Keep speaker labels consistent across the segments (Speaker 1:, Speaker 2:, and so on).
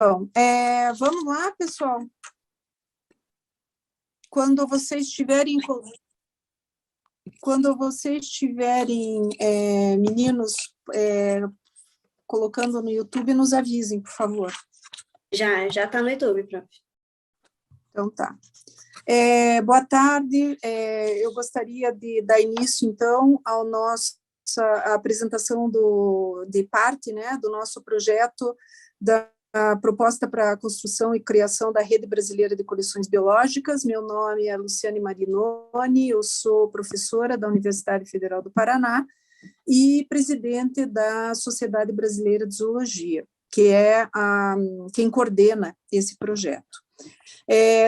Speaker 1: Bom, vamos lá, pessoal. Quando vocês estiverem, meninos, colocando no YouTube, nos avisem, por favor.
Speaker 2: Já está no YouTube, prof.
Speaker 1: Então, tá. Boa tarde, eu gostaria de dar início, então, à nossa apresentação de parte, né, do nosso projeto da proposta para a construção e criação da Rede Brasileira de Coleções Biológicas. Meu nome é Luciane Marinoni, eu sou professora da Universidade Federal do Paraná e presidente da Sociedade Brasileira de Zoologia, que é quem coordena esse projeto.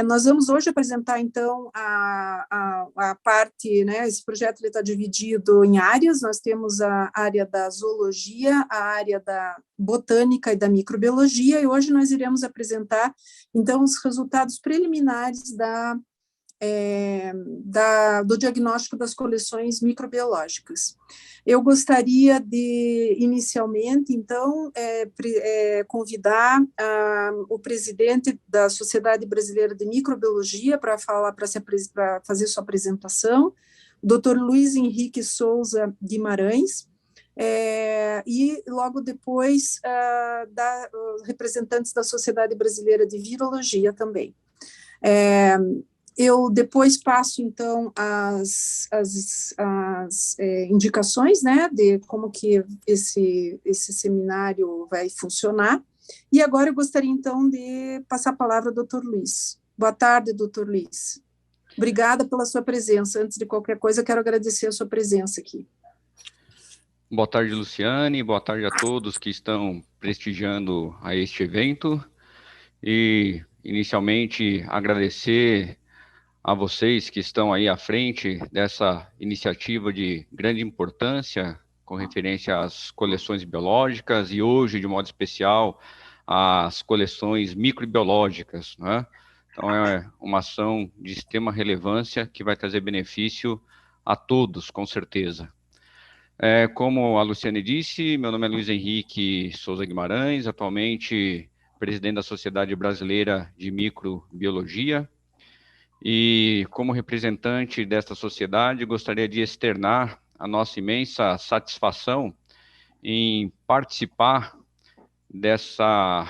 Speaker 1: Nós vamos hoje apresentar, então, a parte, né, esse projeto está dividido em áreas. Nós temos a área da zoologia, a área da botânica e da microbiologia, e hoje nós iremos apresentar, então, os resultados preliminares do diagnóstico das coleções microbiológicas. Eu gostaria de, inicialmente, então, convidar o presidente da Sociedade Brasileira de Microbiologia para fazer sua apresentação, o Dr. Luiz Henrique Souza Guimarães, e logo depois representantes da Sociedade Brasileira de Virologia também. Eu depois passo, então, as indicações, né, de como que esse seminário vai funcionar. E agora eu gostaria, então, de passar a palavra ao doutor Luiz. Boa tarde, doutor Luiz. Obrigada pela sua presença. Antes de qualquer coisa, eu quero agradecer a sua presença aqui.
Speaker 3: Boa tarde, Luciane. Boa tarde a todos que estão prestigiando a este evento. E, inicialmente, agradecer a vocês que estão aí à frente dessa iniciativa de grande importância com referência às coleções biológicas e hoje, de modo especial, às coleções microbiológicas, né? Então, é uma ação de extrema relevância que vai trazer benefício a todos, com certeza. Como a Luciane disse, meu nome é Luiz Henrique Souza Guimarães, atualmente presidente da Sociedade Brasileira de Microbiologia. E, como representante desta sociedade, gostaria de externar a nossa imensa satisfação em participar dessa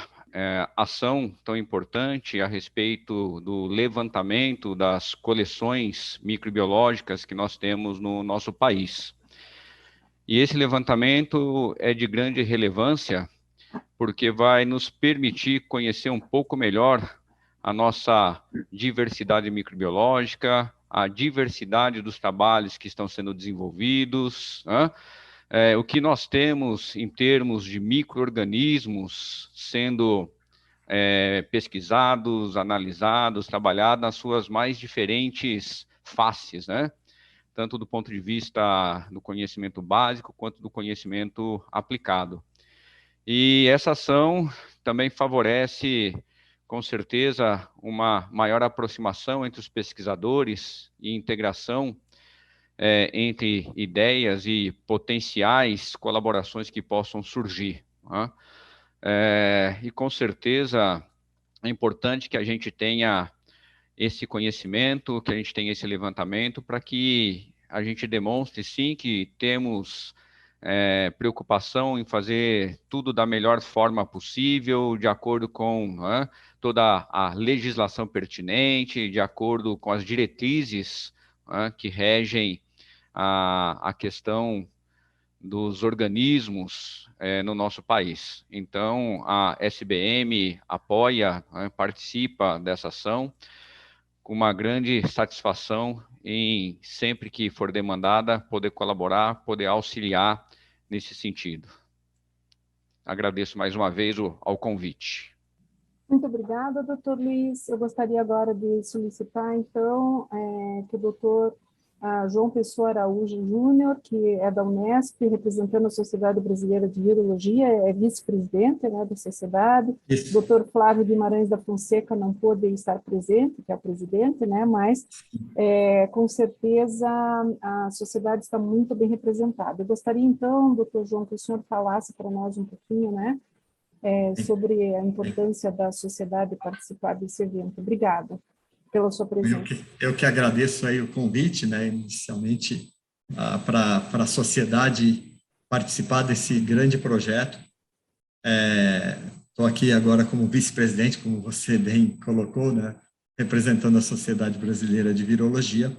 Speaker 3: ação tão importante a respeito do levantamento das coleções microbiológicas que nós temos no nosso país. E esse levantamento é de grande relevância, porque vai nos permitir conhecer um pouco melhor a nossa diversidade microbiológica, a diversidade dos trabalhos que estão sendo desenvolvidos, né? O que nós temos em termos de micro-organismos sendo pesquisados, analisados, trabalhados nas suas mais diferentes faces, né? Tanto do ponto de vista do conhecimento básico, quanto do conhecimento aplicado. E essa ação também favorece, com certeza, uma maior aproximação entre os pesquisadores e integração entre ideias e potenciais colaborações que possam surgir, né? E, com certeza, é importante que a gente tenha esse conhecimento, que a gente tenha esse levantamento, para que a gente demonstre, sim, que temos preocupação em fazer tudo da melhor forma possível, de acordo com toda a legislação pertinente, de acordo com as diretrizes que regem a questão dos organismos no nosso país. Então, a SBM apoia, participa dessa ação, com uma grande satisfação em, sempre que for demandada, poder colaborar, poder auxiliar nesse sentido. Agradeço mais uma vez ao convite.
Speaker 1: Muito obrigada, doutor Luiz. Eu gostaria agora de solicitar, então, que o doutor João Pessoa Araújo Júnior, que é da Unesp, representando a Sociedade Brasileira de Virologia, é vice-presidente, né, da sociedade. O doutor Flávio Guimarães da Fonseca não pôde estar presente, que é o presidente, né, mas, com certeza, a sociedade está muito bem representada. Eu gostaria, então, doutor João, que o senhor falasse para nós um pouquinho, né, sobre a importância da sociedade participar desse evento. Obrigada pela sua presença.
Speaker 4: Eu que agradeço aí o convite, né, inicialmente, para a sociedade participar desse grande projeto. Estou aqui agora como vice-presidente, como você bem colocou, né, representando a Sociedade Brasileira de Virologia,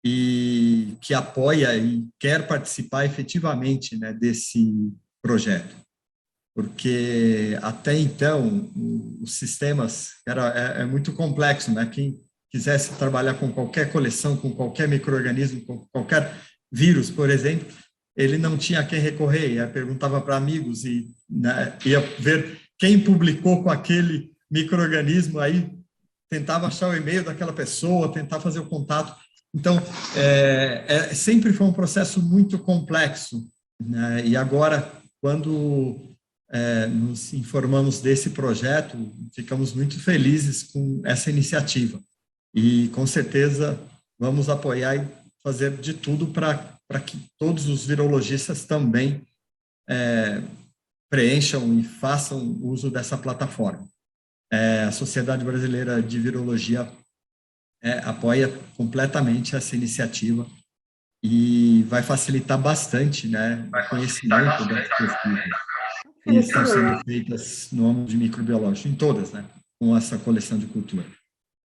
Speaker 4: e que apoia e quer participar efetivamente, né, desse projeto. Porque até então os sistemas é muito complexo, né? Quem quisesse trabalhar com qualquer coleção, com qualquer micro-organismo, com qualquer vírus, por exemplo, ele não tinha a quem recorrer, perguntava para amigos e, né, ia ver quem publicou com aquele micro-organismo, aí tentava achar o e-mail daquela pessoa, tentar fazer o contato. Então, sempre foi um processo muito complexo, né? E agora, quando nos informamos desse projeto, ficamos muito felizes com essa iniciativa. E, com certeza, vamos apoiar e fazer de tudo para que todos os virologistas também preencham e façam uso dessa plataforma. A Sociedade Brasileira de Virologia apoia completamente essa iniciativa e vai facilitar bastante, né, o conhecimento das pesquisas que estão sendo feitas no âmbito de microbiológico, em todas, né, com essa coleção de cultura.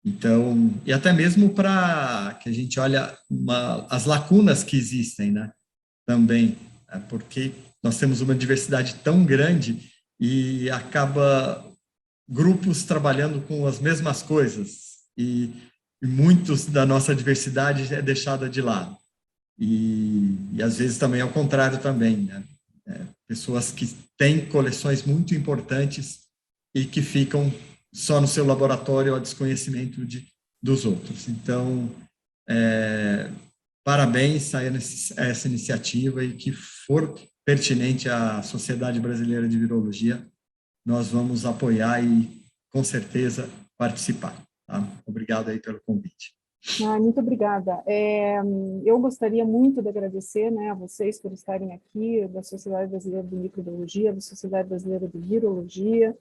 Speaker 4: Então, e até mesmo para que a gente olha as lacunas que existem, né, também, porque nós temos uma diversidade tão grande e acaba grupos trabalhando com as mesmas coisas e muitos da nossa diversidade é deixada de lado. E às vezes também ao contrário também, né? Pessoas que têm coleções muito importantes e que ficam só no seu laboratório a desconhecimento dos outros. Então, parabéns a essa iniciativa e que for pertinente à Sociedade Brasileira de Virologia, nós vamos apoiar e, com certeza, participar. Tá? Obrigado aí pelo convite.
Speaker 1: Muito obrigada. Eu gostaria muito de agradecer, né, a vocês por estarem aqui, da Sociedade Brasileira de Microbiologia, da Sociedade Brasileira de Virologia.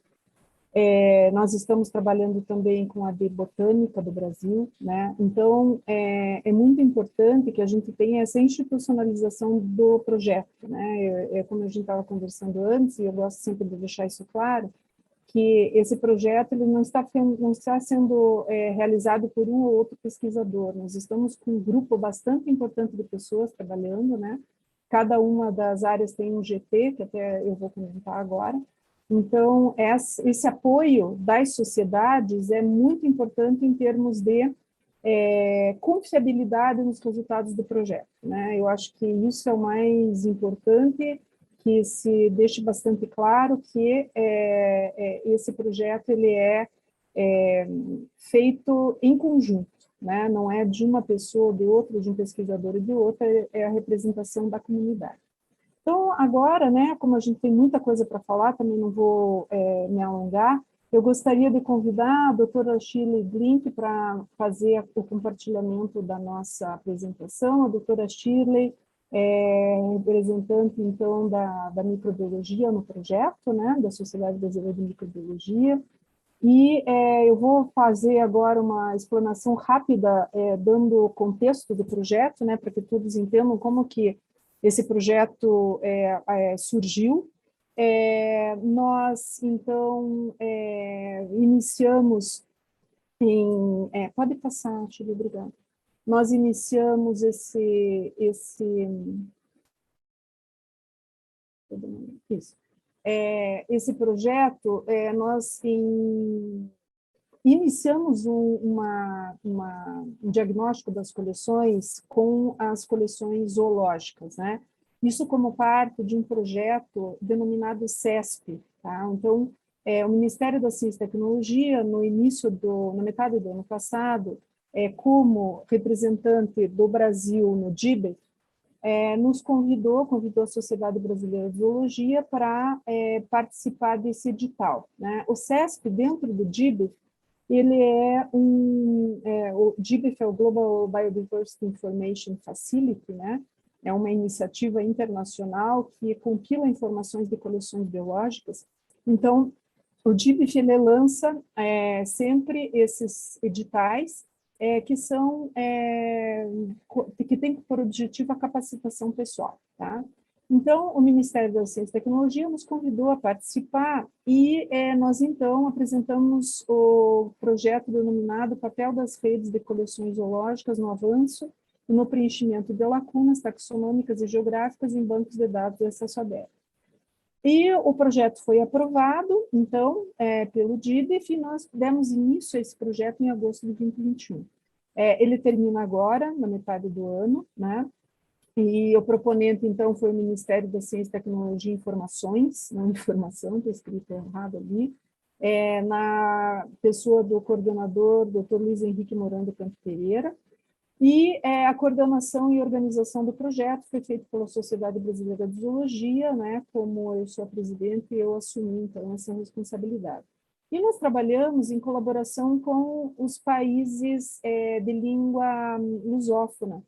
Speaker 1: Nós estamos trabalhando também com a de Botânica do Brasil, né? Então, é muito importante que a gente tenha essa institucionalização do projeto, né? Como a gente estava conversando antes, e eu gosto sempre de deixar isso claro, que esse projeto ele não está sendo realizado por um ou outro pesquisador. Nós estamos com um grupo bastante importante de pessoas trabalhando, né? Cada uma das áreas tem um GT, que até eu vou comentar agora. Então, esse apoio das sociedades é muito importante em termos de confiabilidade nos resultados do projeto, né? Eu acho que isso é o mais importante, que se deixe bastante claro que esse projeto ele é feito em conjunto, né? Não é de uma pessoa ou de outra, de um pesquisador e de outra, é a representação da comunidade. Então, agora, né, como a gente tem muita coisa para falar, também não vou me alongar, eu gostaria de convidar a doutora Shirley Glink para fazer o compartilhamento da nossa apresentação. A doutora Shirley representante, então, da microbiologia no projeto, né, da Sociedade Brasileira de Microbiologia. E eu vou fazer agora uma explanação rápida, dando o contexto do projeto, né, para que todos entendam como que esse projeto surgiu. Nós, então, iniciamos em... pode passar, Chile, obrigada. Nós iniciamos esse projeto, nós iniciamos um diagnóstico das coleções com as coleções zoológicas, né? Isso como parte de um projeto denominado CESP, tá? Então, o Ministério da Ciência e Tecnologia, na metade do ano passado, como representante do Brasil no DIBEF, nos convidou a Sociedade Brasileira de Zoologia para participar desse edital, né? O CESP, dentro do DIBEF, ele o DIBEF é o Global Biodiversity Information Facility, né? É uma iniciativa internacional que compila informações de coleções biológicas Então, o DIBF, ele lança sempre esses editais que são, que tem por objetivo a capacitação pessoal, tá? Então, o Ministério da Ciência e Tecnologia nos convidou a participar e nós, então, apresentamos o projeto denominado Papel das Redes de Coleções Zoológicas no Avanço e no Preenchimento de Lacunas Taxonômicas e Geográficas em Bancos de Dados de Acesso Aberto. E o projeto foi aprovado, então, pelo DIBF, e nós demos início a esse projeto em agosto de 2021. Ele termina agora, na metade do ano, né? E o proponente, então, foi o Ministério da Ciência, Tecnologia e Informações, não informação, está escrito errado ali, na pessoa do coordenador, Dr. Luiz Henrique Morando Campo Pereira, e a coordenação e organização do projeto foi feita pela Sociedade Brasileira de Zoologia, né? Como eu sou a presidente, eu assumi, então, essa responsabilidade. E nós trabalhamos em colaboração com os países de língua lusófona,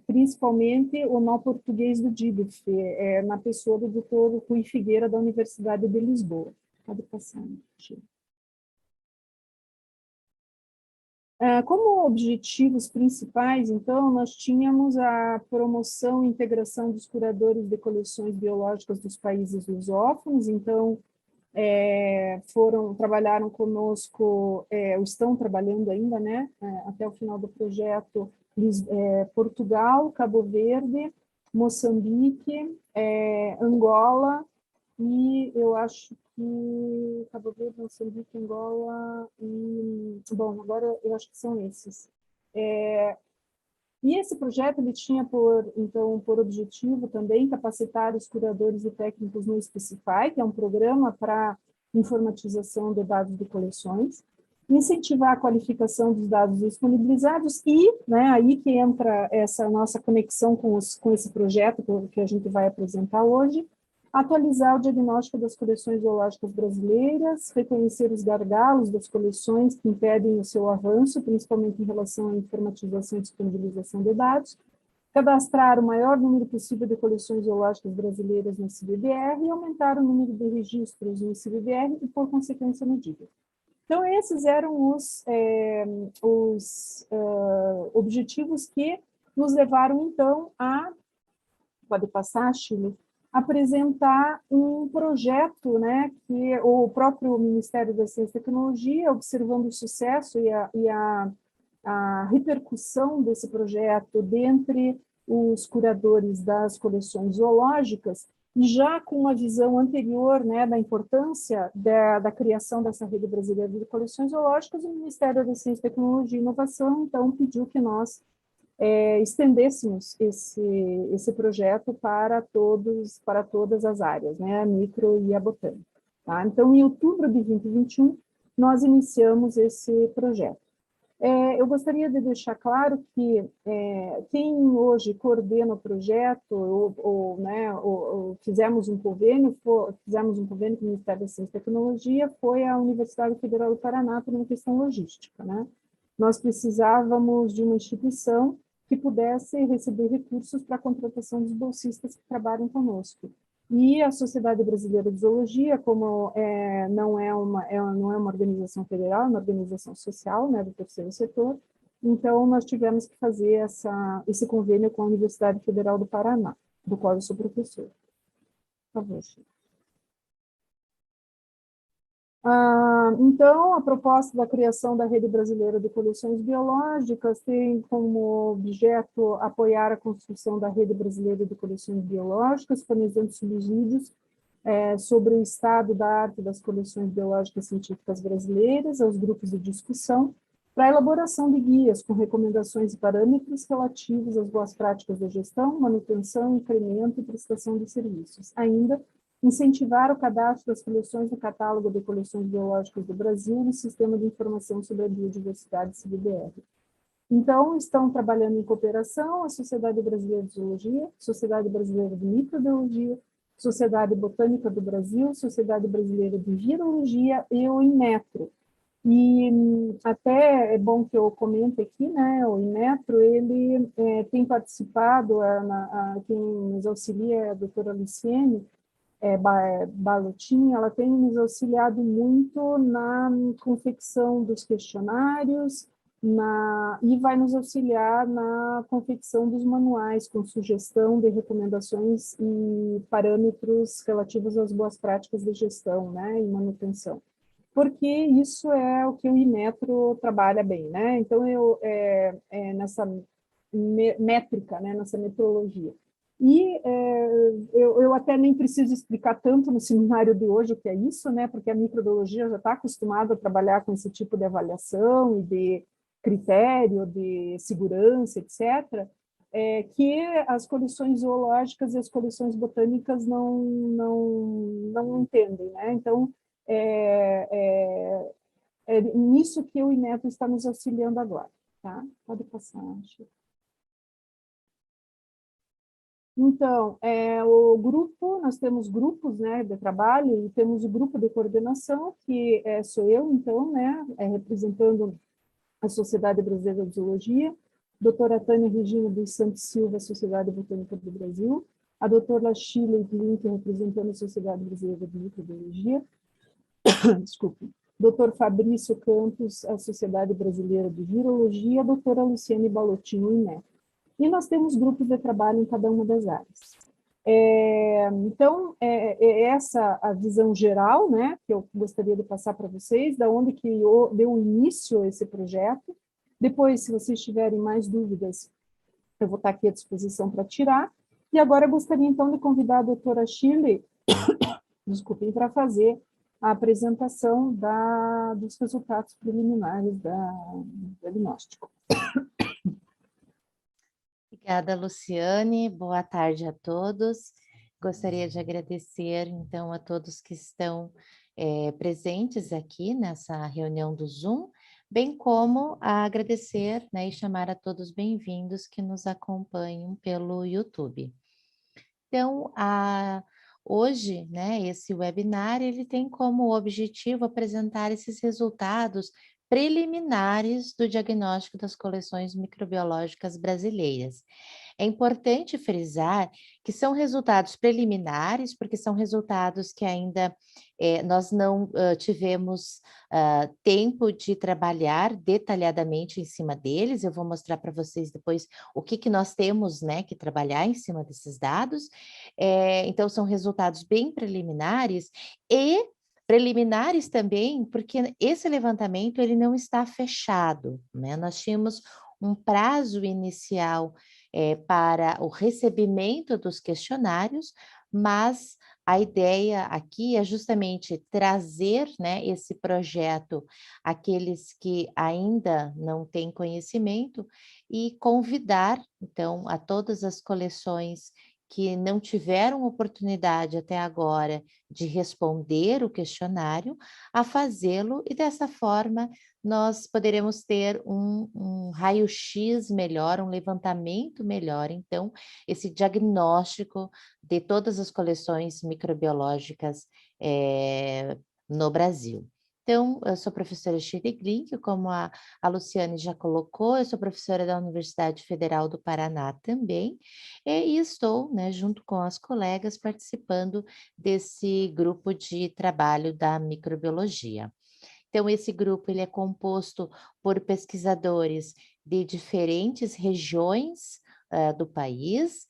Speaker 1: principalmente o nó português do DIBF, na pessoa do Dr. Rui Figueira, da Universidade de Lisboa. Pode passar, Chico. Como objetivos principais, então, nós tínhamos a promoção e integração dos curadores de coleções biológicas dos países lusófonos, então, trabalharam conosco, estão trabalhando ainda, né, até o final do projeto, Portugal, Cabo Verde, Moçambique, Angola, e eu acho que Cabo Verde, Moçambique, Angola e... Bom, agora eu acho que são esses. E esse projeto ele tinha, por objetivo também capacitar os curadores e técnicos no Specify, que é um programa para informatização de dados de coleções, incentivar a qualificação dos dados disponibilizados e, né, aí que entra essa nossa conexão com esse projeto que a gente vai apresentar hoje, atualizar o diagnóstico das coleções zoológicas brasileiras, reconhecer os gargalos das coleções que impedem o seu avanço, principalmente em relação à informatização e disponibilização de dados, cadastrar o maior número possível de coleções zoológicas brasileiras no CBBR e aumentar o número de registros no CBBR e, por consequência, no DIBF. Então, esses eram os objetivos que nos levaram, então, pode passar, Chile, apresentar um projeto, né, que o próprio Ministério da Ciência e Tecnologia, observando o sucesso e a repercussão desse projeto dentre os curadores das coleções zoológicas, e já com uma visão anterior, né, da importância da criação dessa rede brasileira de coleções zoológicas, o Ministério da Ciência, Tecnologia e Inovação, então, pediu que nós estendêssemos esse projeto para todas as áreas, né, a micro e a botânica. Tá? Então, em outubro de 2021, nós iniciamos esse projeto. Eu gostaria de deixar claro que quem hoje coordena o projeto, fizemos um convênio com o Ministério da Ciência e Tecnologia, foi a Universidade Federal do Paraná por uma questão logística, né? Nós precisávamos de uma instituição que pudesse receber recursos para a contratação dos bolsistas que trabalham conosco. E a Sociedade Brasileira de Zoologia, como não é uma organização federal, é uma organização social, né, do terceiro setor, então nós tivemos que fazer esse convênio com a Universidade Federal do Paraná, do qual eu sou professor. Por favor, Chico. Então, a proposta da criação da Rede Brasileira de Coleções Biológicas tem como objeto apoiar a construção da Rede Brasileira de Coleções Biológicas, fornecendo subsídios sobre o estado da arte das coleções biológicas científicas brasileiras aos grupos de discussão, para a elaboração de guias com recomendações e parâmetros relativos às boas práticas de gestão, manutenção, incremento e prestação de serviços. Ainda, incentivar o cadastro das coleções no Catálogo de Coleções Biológicas do Brasil e no Sistema de Informação sobre a Biodiversidade, CBBR. Então, estão trabalhando em cooperação a Sociedade Brasileira de Zoologia, Sociedade Brasileira de Microbiologia, Sociedade Botânica do Brasil, Sociedade Brasileira de Virologia e o INMETRO. E até é bom que eu comente aqui, né, o INMETRO, ele tem participado, quem nos auxilia é a doutora Luciene, Ballotin, ela tem nos auxiliado muito na confecção dos questionários, e vai nos auxiliar na confecção dos manuais, com sugestão de recomendações e parâmetros relativos às boas práticas de gestão, né, e manutenção. Porque isso é o que o Inmetro trabalha bem, né? Então, nessa métrica, né, nessa metodologia. E eu até nem preciso explicar tanto no seminário de hoje o que é isso, né? Porque a microbiologia já está acostumada a trabalhar com esse tipo de avaliação e de critério de segurança, etc., que as coleções zoológicas e as coleções botânicas não entendem, né? Então, é nisso que o Inmetro está nos auxiliando agora, tá? Pode passar, acho. Então, o grupo, nós temos grupos, né, de trabalho, e temos o grupo de coordenação, que sou eu, então, né, representando a Sociedade Brasileira de Zoologia, doutora Tânia Regina dos Santos Silva, Sociedade Botânica do Brasil, a doutora Shirley Glink, representando a Sociedade Brasileira de Microbiologia, desculpe, doutor Fabrício Campos, a Sociedade Brasileira de Virologia, a doutora Luciane Ballotin, o Inmetro. E nós temos grupos de trabalho em cada uma das áreas. Então, essa a visão geral, né, que eu gostaria de passar para vocês, da onde que deu início a esse projeto. Depois, se vocês tiverem mais dúvidas, eu vou estar aqui à disposição para tirar. E agora eu gostaria, então, de convidar a doutora Shirley, desculpem, para fazer a apresentação dos resultados preliminares do diagnóstico.
Speaker 5: Obrigada, Luciane. Boa tarde a todos. Gostaria de agradecer, então, a todos que estão presentes aqui nessa reunião do Zoom, bem como a agradecer, né, e chamar a todos bem-vindos que nos acompanham pelo YouTube. Então, hoje, né, esse webinar, ele tem como objetivo apresentar esses resultados preliminares do diagnóstico das coleções microbiológicas brasileiras. É importante frisar que são resultados preliminares, porque são resultados que ainda nós não tivemos tempo de trabalhar detalhadamente em cima deles. Eu vou mostrar para vocês depois o que nós temos, né, que trabalhar em cima desses dados. Então, são resultados bem preliminares e preliminares também, porque esse levantamento ele não está fechado, né? Nós tínhamos um prazo inicial para o recebimento dos questionários, mas a ideia aqui é justamente trazer, né, esse projeto àqueles que ainda não têm conhecimento e convidar, então, a todas as coleções que não tiveram oportunidade até agora de responder o questionário, a fazê-lo, e dessa forma nós poderemos ter um raio-x melhor, um levantamento melhor, então, esse diagnóstico de todas as coleções microbiológicas no Brasil. Então, eu sou professora Shirley Glink, como a Luciane já colocou, eu sou professora da Universidade Federal do Paraná também, e estou, né, junto com as colegas, participando desse grupo de trabalho da microbiologia. Então, esse grupo ele é composto por pesquisadores de diferentes regiões do país,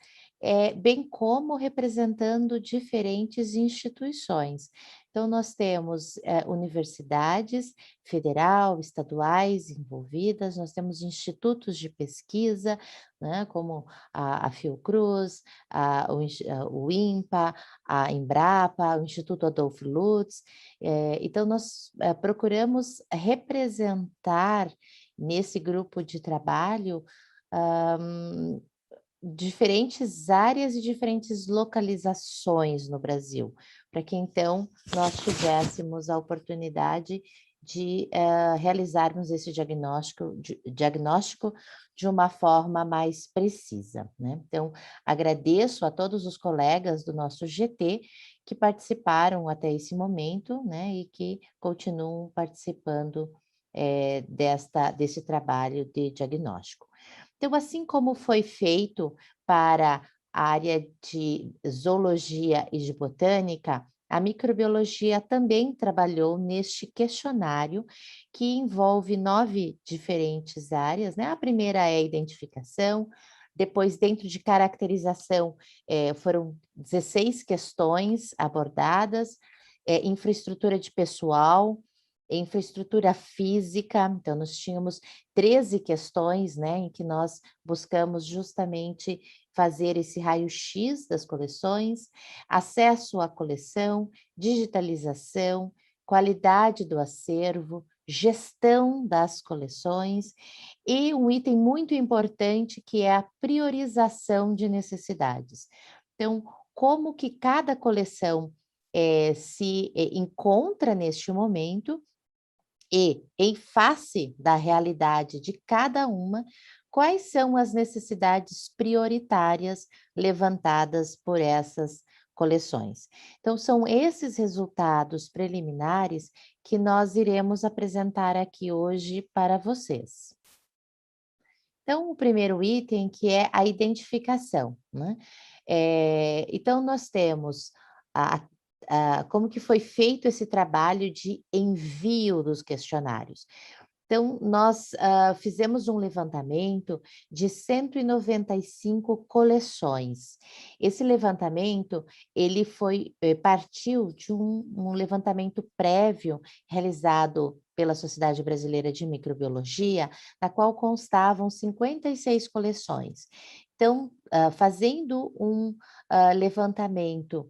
Speaker 5: bem como representando diferentes instituições. Então, nós temos universidades federal, estaduais envolvidas, nós temos institutos de pesquisa, né, como a Fiocruz, o INPA, a Embrapa, o Instituto Adolfo Lutz. Então, nós procuramos representar nesse grupo de trabalho diferentes áreas e diferentes localizações no Brasil, para que então nós tivéssemos a oportunidade de realizarmos esse diagnóstico de uma forma mais precisa, né? Então, agradeço a todos os colegas do nosso GT que participaram até esse momento, né, e que continuam participando desse trabalho de diagnóstico. Então, assim como foi feito para a área de zoologia e de botânica, a microbiologia também trabalhou neste questionário que envolve 9 diferentes áreas, né? A primeira é a identificação, depois dentro de caracterização foram 16 questões abordadas, infraestrutura de pessoal, infraestrutura física, então nós tínhamos 13 questões, né, em que nós buscamos justamente fazer esse raio-x das coleções, acesso à coleção, digitalização, qualidade do acervo, gestão das coleções e um item muito importante que é a priorização de necessidades. Então, como que cada coleção se encontra neste momento e, em face da realidade de cada uma, quais são as necessidades prioritárias levantadas por essas coleções. Então, são esses resultados preliminares que nós iremos apresentar aqui hoje para vocês. Então, o primeiro item que é a identificação, né? Então, nós temos como que foi feito esse trabalho de envio dos questionários. Então, nós fizemos um levantamento de 195 coleções. Esse levantamento, ele partiu de um levantamento prévio realizado pela Sociedade Brasileira de Microbiologia, na qual constavam 56 coleções. Então, fazendo um levantamento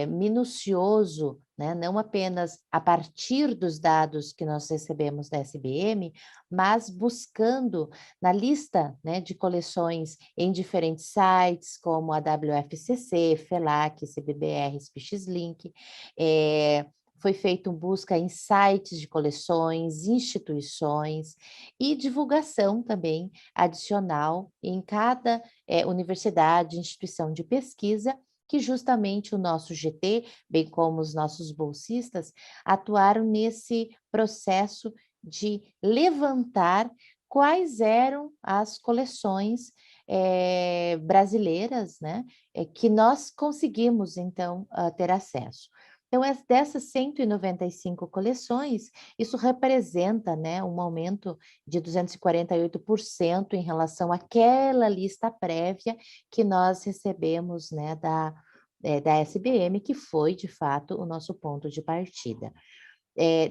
Speaker 5: minucioso, né? Não apenas a partir dos dados que nós recebemos da SBM, mas buscando na lista, né, de coleções em diferentes sites, como a WFCC, FELAC, CBBR, Species-Link, foi feita busca em sites de coleções, instituições e divulgação também adicional em cada universidade, instituição de pesquisa, que justamente o nosso GT, bem como os nossos bolsistas, atuaram nesse processo de levantar quais eram as coleções brasileiras, né, que nós conseguimos, então, ter acesso. Então, dessas 195 coleções, isso representa, né, um aumento de 248% em relação àquela lista prévia que nós recebemos, né, da SBM, que foi, de fato, o nosso ponto de partida.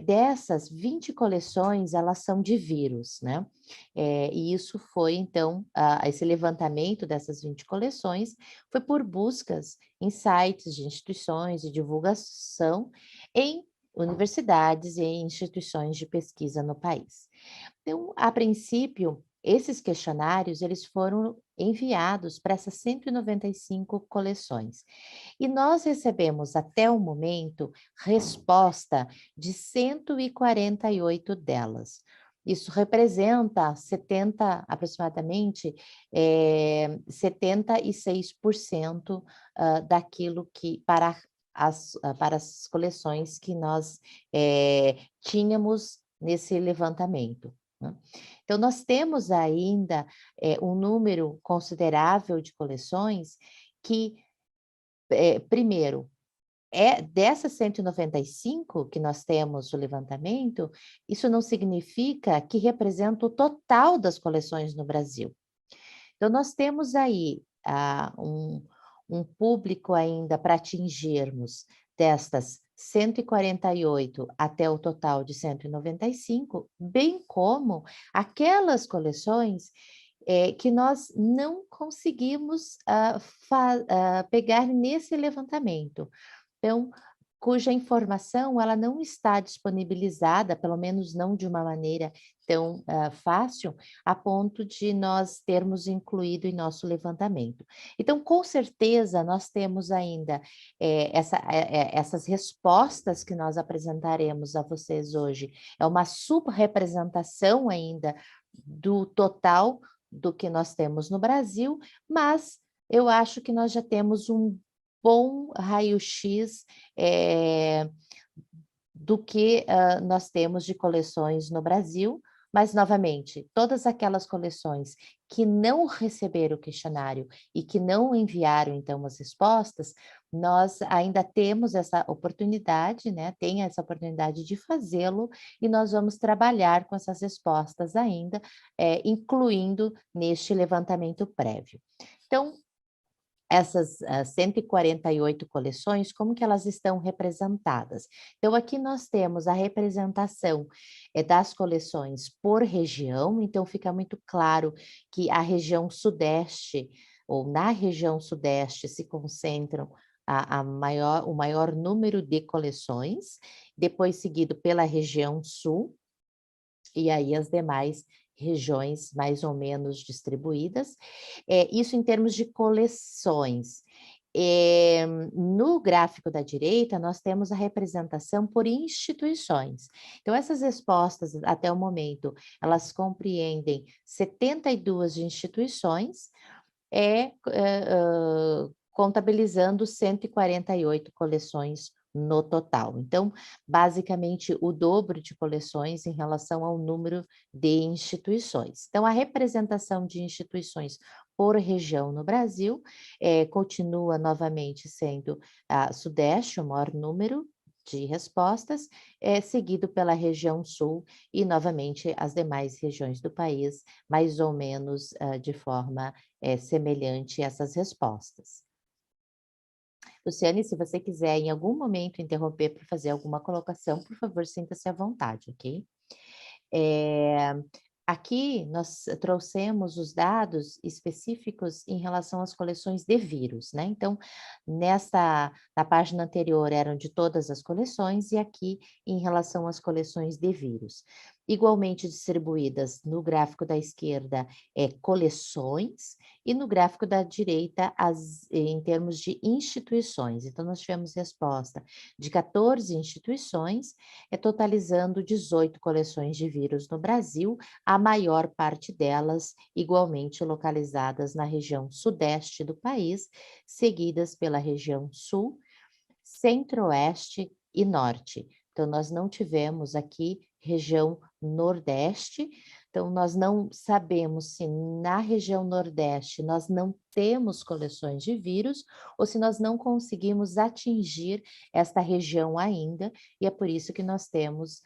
Speaker 5: Dessas 20 coleções, elas são de vírus, né? E isso foi, então, esse levantamento dessas 20 coleções foi por buscas em sites de instituições de divulgação em universidades e em instituições de pesquisa no país. Então, a princípio, esses questionários, eles foram enviados para essas 195 coleções. E nós recebemos, até o momento, resposta de 148 delas. Isso representa aproximadamente 76% daquilo que, para as coleções que nós tínhamos nesse levantamento, né? Então, nós temos ainda um número considerável de coleções que, primeiro, dessas 195 que nós temos o levantamento, isso não significa que representa o total das coleções no Brasil. Então, nós temos aí um público ainda para atingirmos destas 148 até o total de 195, bem como aquelas coleções que nós não conseguimos pegar nesse levantamento. Então, cuja informação ela não está disponibilizada, pelo menos não de uma maneira tão fácil, a ponto de nós termos incluído em nosso levantamento. Então, com certeza, nós temos ainda essas respostas que nós apresentaremos a vocês hoje. É uma subrrepresentação ainda do total do que nós temos no Brasil, mas eu acho que nós já temos um bom raio-x do que nós temos de coleções no Brasil, Mas, novamente, todas aquelas coleções que não receberam o questionário e que não enviaram, então, as respostas, nós ainda temos essa oportunidade, né? Tem essa oportunidade de fazê-lo e nós vamos trabalhar com essas respostas ainda, incluindo neste levantamento prévio. Então, essas 148 coleções, como que elas estão representadas? Então, aqui nós temos a representação das coleções por região, então fica muito claro que a região sudeste, ou na região sudeste, se concentram o maior número de coleções, depois seguido pela região sul, e aí as demais regiões mais ou menos distribuídas. Isso em termos de coleções. No gráfico da direita, nós temos a representação por instituições. Então, essas respostas, até o momento, elas compreendem 72 instituições, contabilizando 148 coleções no total. Então, basicamente, o dobro de coleções em relação ao número de instituições. Então, a representação de instituições por região no Brasil continua novamente sendo a Sudeste, o maior número de respostas, seguido pela região Sul e, novamente, as demais regiões do país, mais ou menos de forma semelhante a essas respostas. Luciane, se você quiser em algum momento interromper para fazer alguma colocação, por favor, sinta-se à vontade, ok? Aqui nós trouxemos os dados específicos em relação às coleções de vírus, né? Então, na página anterior eram de todas as coleções e aqui em relação às coleções de vírus. Igualmente distribuídas no gráfico da esquerda, coleções, e no gráfico da direita, em termos de instituições. Então, nós tivemos resposta de 14 instituições, totalizando 18 coleções de vírus no Brasil, a maior parte delas igualmente localizadas na região sudeste do país, seguidas pela região sul, centro-oeste e norte. Então, nós não tivemos aqui região nordeste, então nós não sabemos se na região nordeste nós não temos coleções de vírus ou se nós não conseguimos atingir esta região ainda, e é por isso que nós temos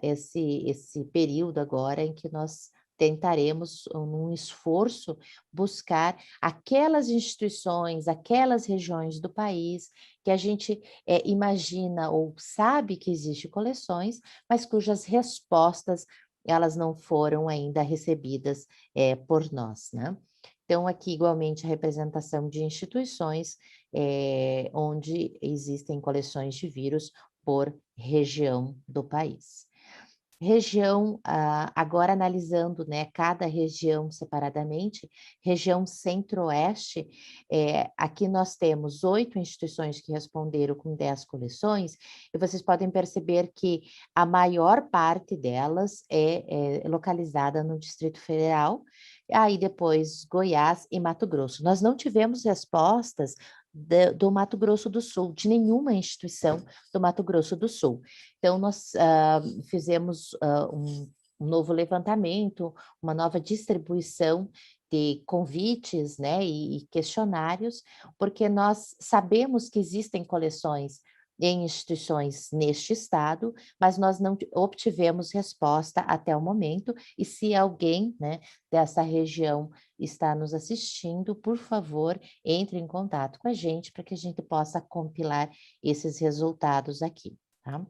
Speaker 5: esse período agora em que nós tentaremos, num esforço, buscar aquelas instituições, aquelas regiões do país que a gente imagina ou sabe que existe coleções, mas cujas respostas elas não foram ainda recebidas por nós, né? Então, aqui, igualmente, a representação de instituições onde existem coleções de vírus por região do país. Região, agora analisando, né, cada região separadamente, região centro-oeste, aqui nós temos 8 instituições que responderam com 10 coleções, e vocês podem perceber que a maior parte delas é localizada no Distrito Federal, aí depois Goiás e Mato Grosso. Nós não tivemos respostas do Mato Grosso do Sul, de nenhuma instituição do Mato Grosso do Sul. Então, nós fizemos um novo levantamento, uma nova distribuição de convites, né, e questionários, porque nós sabemos que existem coleções em instituições neste estado, mas nós não obtivemos resposta até o momento, e se alguém, né, dessa região está nos assistindo, por favor, entre em contato com a gente para que a gente possa compilar esses resultados aqui, tá?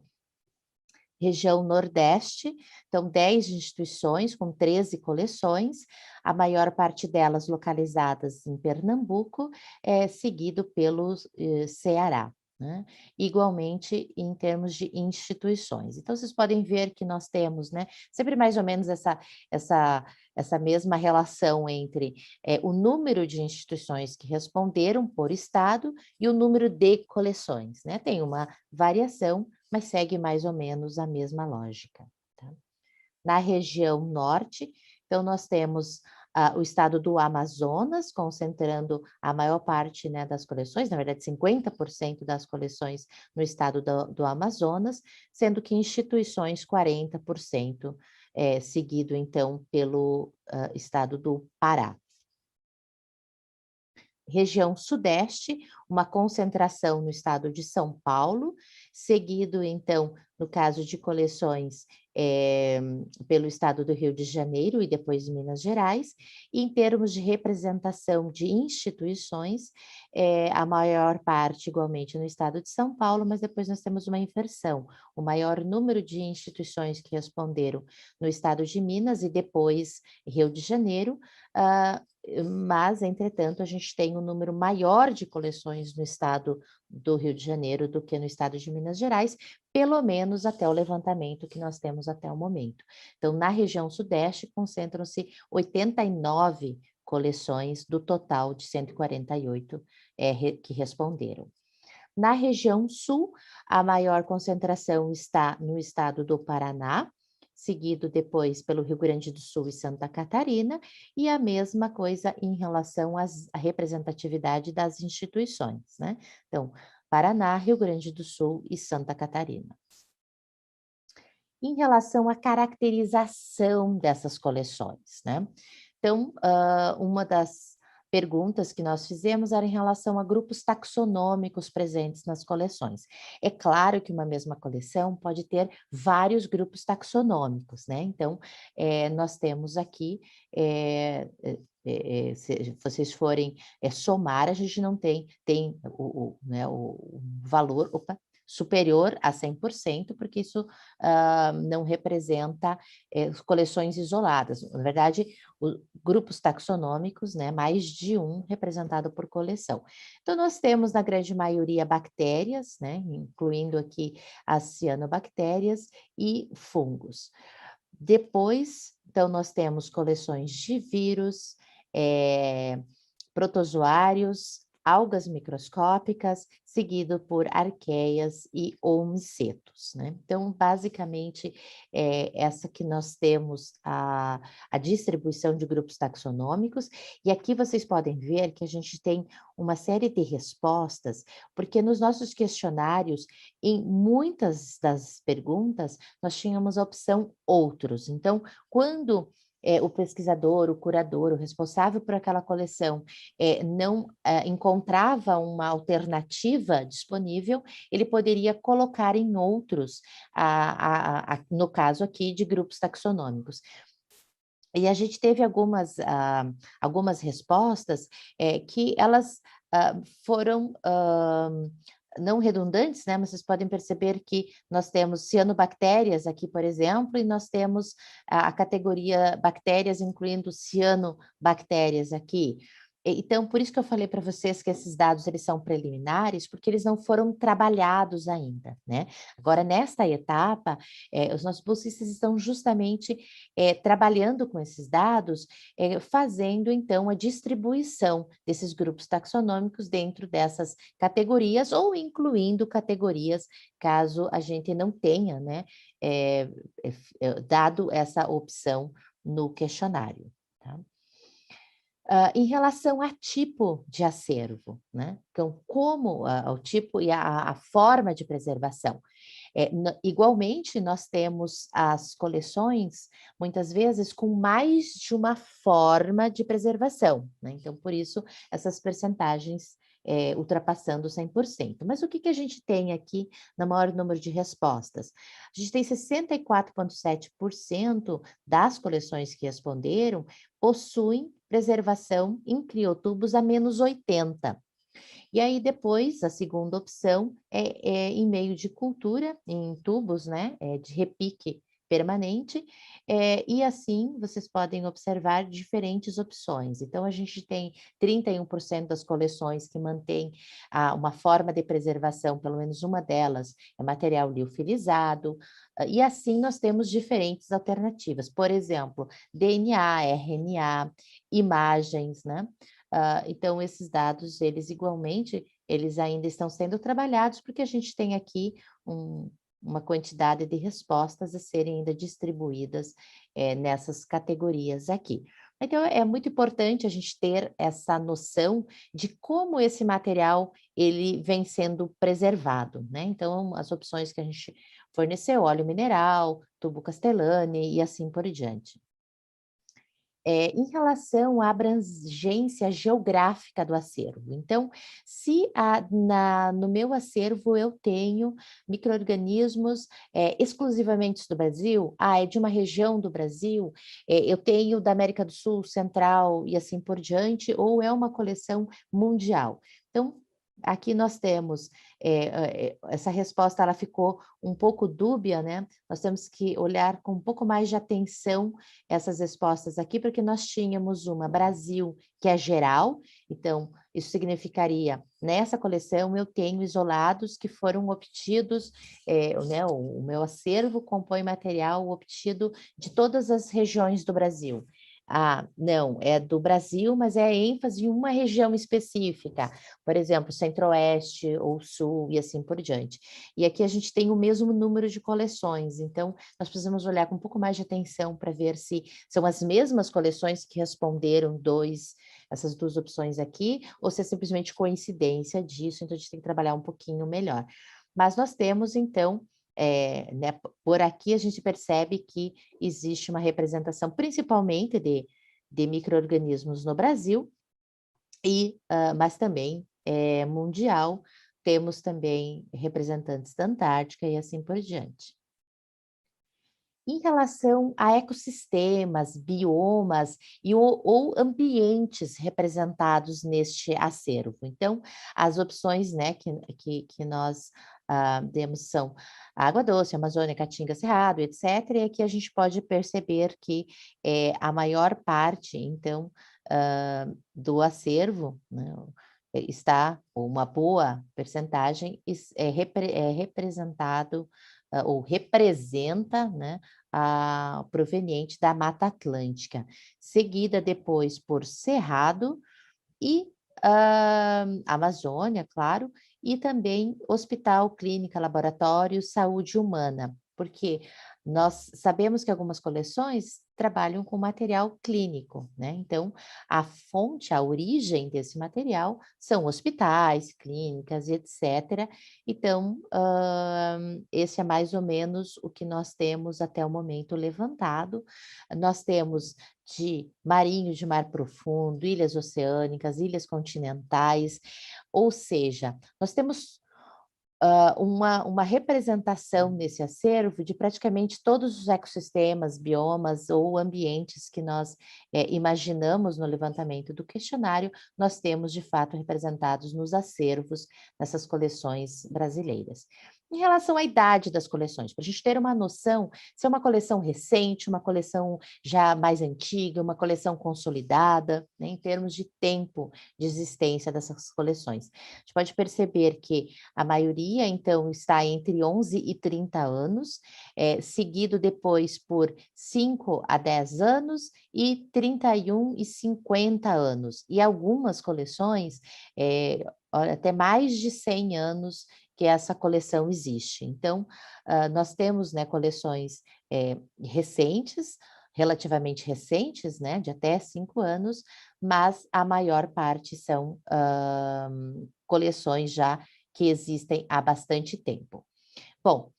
Speaker 5: Região Nordeste, então 10 instituições com 13 coleções, a maior parte delas localizadas em Pernambuco, seguido pelo Ceará. Né? Igualmente em termos de instituições. Então, vocês podem ver que nós temos, né, sempre mais ou menos essa mesma relação entre o número de instituições que responderam por estado e o número de coleções. Né? Tem uma variação, mas segue mais ou menos a mesma lógica. Tá? Na região norte, então nós temos o estado do Amazonas, concentrando a maior parte, né, das coleções, na verdade 50% das coleções no estado do Amazonas, sendo que instituições 40% seguido, então, pelo estado do Pará. Região Sudeste, uma concentração no estado de São Paulo, seguido, então, no caso de coleções, pelo estado do Rio de Janeiro e depois Minas Gerais. E em termos de representação de instituições, a maior parte igualmente no estado de São Paulo, mas depois nós temos uma inversão, o maior número de instituições que responderam no estado de Minas e depois Rio de Janeiro, mas, entretanto, a gente tem um número maior de coleções no estado do Rio de Janeiro do que no estado de Minas Gerais, pelo menos até o levantamento que nós temos até o momento. Então, na região Sudeste, concentram-se 89 coleções do total de 148 que responderam. Na região Sul, a maior concentração está no estado do Paraná, seguido depois pelo Rio Grande do Sul e Santa Catarina, e a mesma coisa em relação à representatividade das instituições, né? Então, Paraná, Rio Grande do Sul e Santa Catarina. Em relação à caracterização dessas coleções, né? Então, uma das perguntas que nós fizemos era em relação a grupos taxonômicos presentes nas coleções. É claro que uma mesma coleção pode ter vários grupos taxonômicos, né? Então, nós temos aqui, se vocês forem somar, a gente não tem o valor, superior a 100%, porque isso não representa coleções isoladas. Na verdade, grupos taxonômicos, né, mais de um representado por coleção. Então, nós temos, na grande maioria, bactérias, né, incluindo aqui as cianobactérias e fungos. Depois, então, nós temos coleções de vírus, protozoários, algas microscópicas, seguido por arqueias e micetos, né? Então, basicamente, essa que nós temos a distribuição de grupos taxonômicos, e aqui vocês podem ver que a gente tem uma série de respostas, porque nos nossos questionários, em muitas das perguntas, nós tínhamos a opção outros. Então, quando o pesquisador, o curador, o responsável por aquela coleção não encontrava uma alternativa disponível, ele poderia colocar em outros, no caso aqui de grupos taxonômicos. E a gente teve algumas respostas que elas foram não redundantes, né? Mas vocês podem perceber que nós temos cianobactérias aqui, por exemplo, e nós temos a categoria bactérias, incluindo cianobactérias aqui. Então, por isso que eu falei para vocês que esses dados eles são preliminares, porque eles não foram trabalhados ainda, né? Agora, nesta etapa, os nossos bolsistas estão justamente trabalhando com esses dados, fazendo, então, a distribuição desses grupos taxonômicos dentro dessas categorias, ou incluindo categorias, caso a gente não tenha, né, dado essa opção no questionário, tá? Em relação a tipo de acervo, né? Então, como o tipo e a forma de preservação. Igualmente, nós temos as coleções, muitas vezes, com mais de uma forma de preservação, né? Então, por isso, essas percentagens ultrapassando 100%. Mas o que a gente tem aqui no maior número de respostas? A gente tem 64,7% das coleções que responderam possuem preservação em criotubos a menos 80. E aí depois, a segunda opção é em meio de cultura, em tubos, né, de repique permanente, e assim vocês podem observar diferentes opções. Então, a gente tem 31% das coleções que mantém uma forma de preservação, pelo menos uma delas é material liofilizado, e assim nós temos diferentes alternativas, por exemplo, DNA, RNA, imagens, né? Então, esses dados, eles igualmente, eles ainda estão sendo trabalhados, porque a gente tem aqui uma quantidade de respostas a serem ainda distribuídas nessas categorias aqui. Então, é muito importante a gente ter essa noção de como esse material ele vem sendo preservado, né? Então, as opções que a gente forneceu óleo mineral, tubo Castellani e assim por diante. Em relação à abrangência geográfica do acervo. Então, se no meu acervo eu tenho micro-organismos exclusivamente do Brasil, é de uma região do Brasil, eu tenho da América do Sul, Central e assim por diante, ou é uma coleção mundial. Então, aqui nós temos, essa resposta ela ficou um pouco dúbia, né? Nós temos que olhar com um pouco mais de atenção essas respostas aqui, porque nós tínhamos uma Brasil, que é geral, então isso significaria, nessa coleção eu tenho isolados que foram obtidos, né, o meu acervo compõe material obtido de todas as regiões do Brasil. Não, é do Brasil, mas é ênfase em uma região específica, por exemplo, Centro-Oeste ou Sul e assim por diante. E aqui a gente tem o mesmo número de coleções, então nós precisamos olhar com um pouco mais de atenção para ver se são as mesmas coleções que responderam essas duas opções aqui, ou se é simplesmente coincidência disso, então a gente tem que trabalhar um pouquinho melhor. Mas nós temos, então, né, por aqui a gente percebe que existe uma representação principalmente de micro-organismos no Brasil, mas também mundial, temos também representantes da Antártica e assim por diante. Em relação a ecossistemas, biomas ou ambientes representados neste acervo. Então, as opções, né, que nós temos são Água Doce, Amazônia, Caatinga, Cerrado, etc. E aqui a gente pode perceber que a maior parte, então, do acervo, né, está, uma boa percentagem, representado ou representa, né, proveniente da Mata Atlântica, seguida depois por Cerrado e Amazônia, claro, e também hospital, clínica, laboratório, saúde humana, porque nós sabemos que algumas coleções trabalham com material clínico, né? Então, a fonte, a origem desse material são hospitais, clínicas, etc. Então, esse é mais ou menos o que nós temos até o momento levantado. Nós temos de marinho de mar profundo, ilhas oceânicas, ilhas continentais, ou seja, nós temos uma representação nesse acervo de praticamente todos os ecossistemas, biomas ou ambientes que nós imaginamos no levantamento do questionário, nós temos de fato representados nos acervos nessas coleções brasileiras. Em relação à idade das coleções, para a gente ter uma noção se é uma coleção recente, uma coleção já mais antiga, uma coleção consolidada, né, em termos de tempo de existência dessas coleções. A gente pode perceber que a maioria, então, está entre 11 e 30 anos, seguido depois por 5 a 10 anos e 31 e 50 anos. E algumas coleções, até mais de 100 anos que essa coleção existe. Então, nós temos, né, coleções recentes, relativamente recentes, né, de até 5 anos, mas a maior parte são coleções já que existem há bastante tempo. Bom,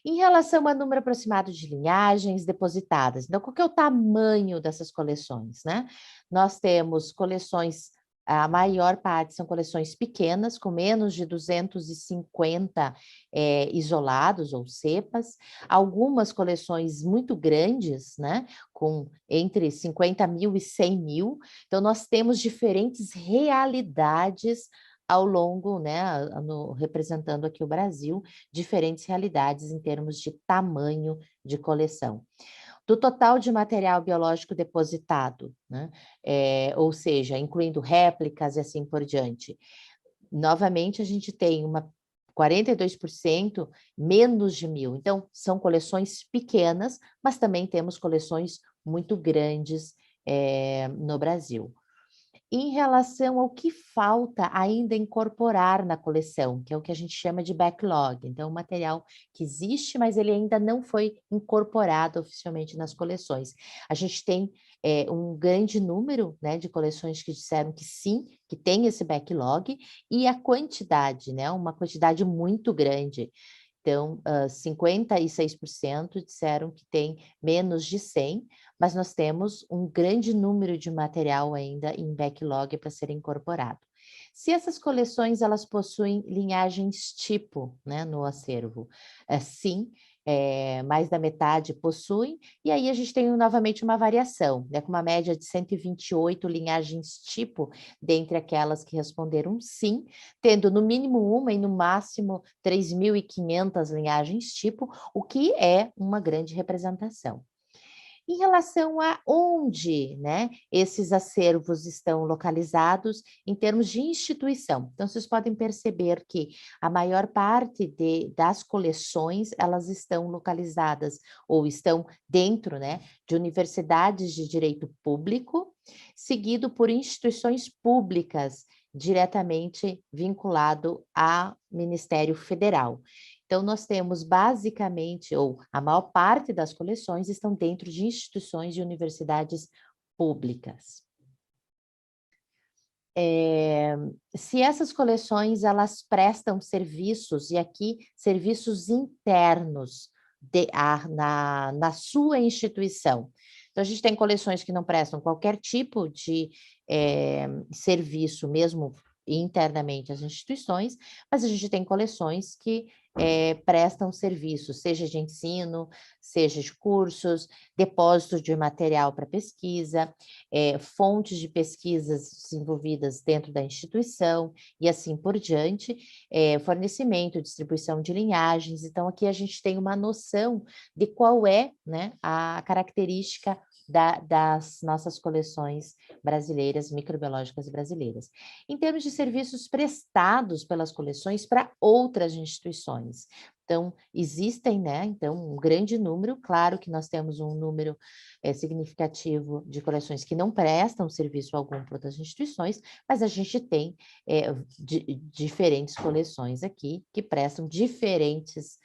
Speaker 5: em relação ao número aproximado de linhagens depositadas, então, qual que é o tamanho dessas coleções, né? Nós temos coleções, a maior parte são coleções pequenas, com menos de 250 isolados ou cepas, algumas coleções muito grandes, né, com entre 50 mil e 100 mil, então nós temos diferentes realidades ao longo, né, representando aqui o Brasil, diferentes realidades em termos de tamanho de coleção. Do total de material biológico depositado, né, ou seja, incluindo réplicas e assim por diante. Novamente, a gente tem 42% menos de 1.000. Então, são coleções pequenas, mas também temos coleções muito grandes no Brasil. Em relação ao que falta ainda incorporar na coleção, que é o que a gente chama de backlog. Então, o material que existe, mas ele ainda não foi incorporado oficialmente nas coleções. A gente tem um grande número, né, de coleções que disseram que sim, que tem esse backlog, e a quantidade, né, uma quantidade muito grande. Então, 56% disseram que tem menos de 100, mas nós temos um grande número de material ainda em backlog para ser incorporado. Se essas coleções elas possuem linhagens tipo, né, no acervo, sim, mais da metade possuem, e aí a gente tem novamente uma variação, né, com uma média de 128 linhagens tipo, dentre aquelas que responderam sim, tendo no mínimo uma e no máximo 3.500 linhagens tipo, o que é uma grande representação. Em relação a onde, né, esses acervos estão localizados em termos de instituição. Então, vocês podem perceber que a maior parte das coleções, elas estão localizadas ou estão dentro, né, de universidades de direito público, seguido por instituições públicas diretamente vinculado ao Ministério Federal. Então, nós temos basicamente, ou a maior parte das coleções estão dentro de instituições e universidades públicas. Se essas coleções, elas prestam serviços, e aqui serviços internos na sua instituição. Então, a gente tem coleções que não prestam qualquer tipo de serviço, mesmo internamente às instituições, mas a gente tem coleções que prestam serviços, seja de ensino, seja de cursos, depósito de material para pesquisa, fontes de pesquisas desenvolvidas dentro da instituição e assim por diante, fornecimento, distribuição de linhagens. Então, aqui a gente tem uma noção de qual é, né, a característica das nossas coleções brasileiras, microbiológicas brasileiras. Em termos de serviços prestados pelas coleções para outras instituições. Então, existem, né, então, um grande número, claro que nós temos um número significativo de coleções que não prestam serviço algum para outras instituições, mas a gente tem diferentes coleções aqui que prestam diferentes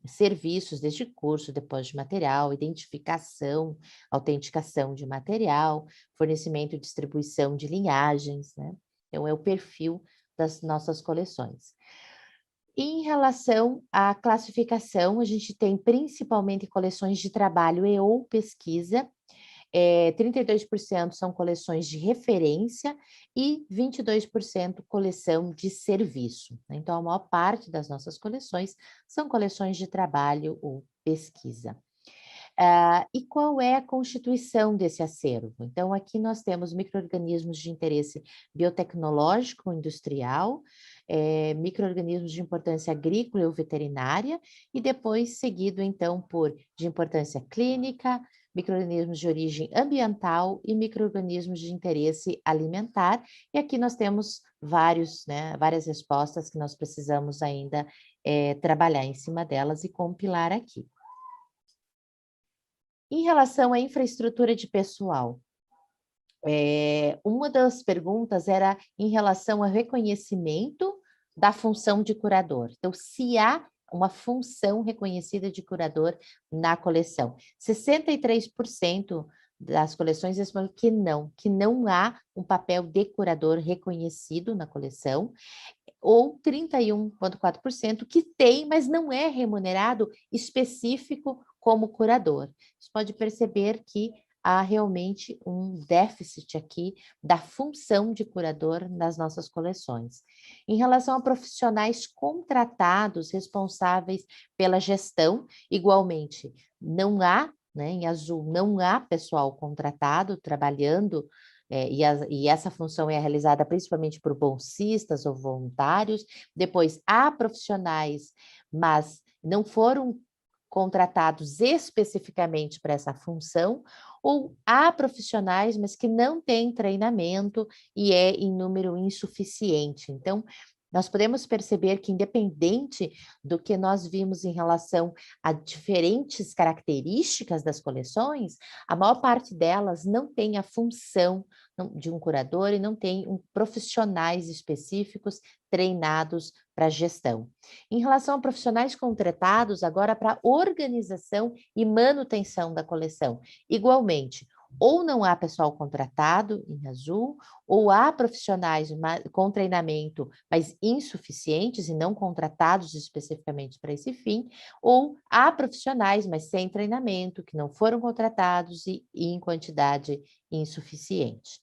Speaker 5: serviços, desde curso, depósito de material, identificação, autenticação de material, fornecimento e distribuição de linhagens, né? Então, é o perfil das nossas coleções. Em relação à classificação, a gente tem principalmente coleções de trabalho e ou pesquisa, 32% são coleções de referência e 22% coleção de serviço. Então, a maior parte das nossas coleções são coleções de trabalho ou pesquisa. E qual é a constituição desse acervo? Então, aqui nós temos micro-organismos de interesse biotecnológico, industrial, micro-organismos de importância agrícola ou veterinária, e depois seguido, então, por de importância clínica, micro-organismos de origem ambiental e micro-organismos de interesse alimentar. E aqui nós temos várias respostas que nós precisamos ainda trabalhar em cima delas e compilar aqui. Em relação à infraestrutura de pessoal, uma das perguntas era em relação ao reconhecimento da função de curador. Então, se há uma função reconhecida de curador na coleção. 63% das coleções respondem que não há um papel de curador reconhecido na coleção, ou 31,4% que tem, mas não é remunerado específico como curador. Você pode perceber que há realmente um déficit aqui da função de curador nas nossas coleções. Em relação a profissionais contratados responsáveis pela gestão, igualmente, não há, né, em azul, não há pessoal contratado trabalhando, e essa função é realizada principalmente por bolsistas ou voluntários. Depois, há profissionais, mas não foram contratados especificamente para essa função, ou há profissionais, mas que não têm treinamento e é em número insuficiente. Então, nós podemos perceber que, independente do que nós vimos em relação a diferentes características das coleções, a maior parte delas não tem a função de um curador e não tem profissionais específicos treinados para gestão. Em relação a profissionais contratados, agora para organização e manutenção da coleção, igualmente, ou não há pessoal contratado, em azul, ou há profissionais com treinamento, mas insuficientes e não contratados especificamente para esse fim, ou há profissionais, mas sem treinamento, que não foram contratados e em quantidade insuficiente.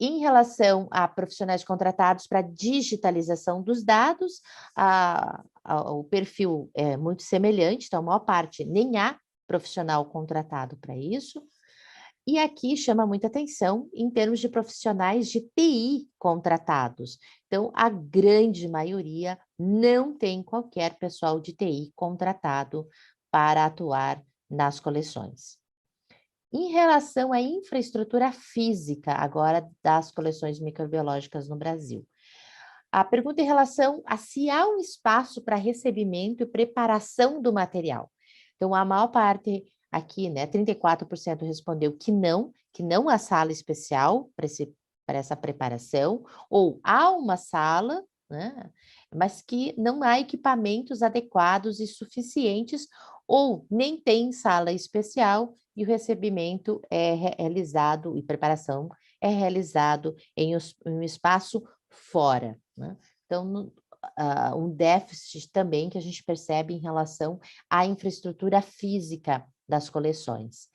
Speaker 5: Em relação a profissionais contratados para digitalização dos dados, o perfil é muito semelhante, então a maior parte nem há profissional contratado para isso. E aqui chama muita atenção em termos de profissionais de TI contratados. Então, a grande maioria não tem qualquer pessoal de TI contratado para atuar nas coleções. Em relação à infraestrutura física, agora, das coleções microbiológicas no Brasil. A pergunta em relação a se há um espaço para recebimento e preparação do material. Então, a maior parte aqui, né, 34% respondeu que não há sala especial para essa preparação, ou há uma sala, né, mas que não há equipamentos adequados e suficientes, ou nem tem sala especial e o recebimento é realizado e preparação é realizado em um espaço fora, né? Então, um déficit também que a gente percebe em relação à infraestrutura física das coleções.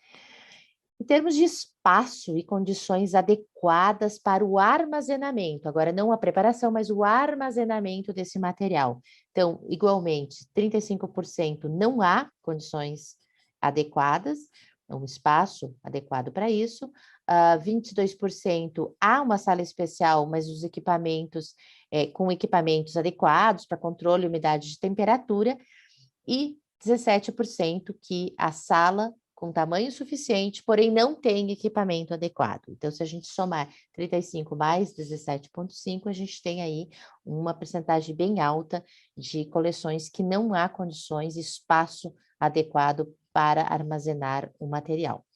Speaker 5: Em termos de espaço e condições adequadas para o armazenamento, agora não a preparação, mas o armazenamento desse material. Então, igualmente, 35% não há condições adequadas, um espaço adequado para isso, 22% há uma sala especial, mas os equipamentos, com equipamentos adequados para controle e umidade de temperatura, e 17% que a sala com tamanho suficiente, porém não tem equipamento adequado. Então, se a gente somar 35 mais 17,5, a gente tem aí uma percentagem bem alta de coleções que não há condições, espaço adequado para armazenar o material.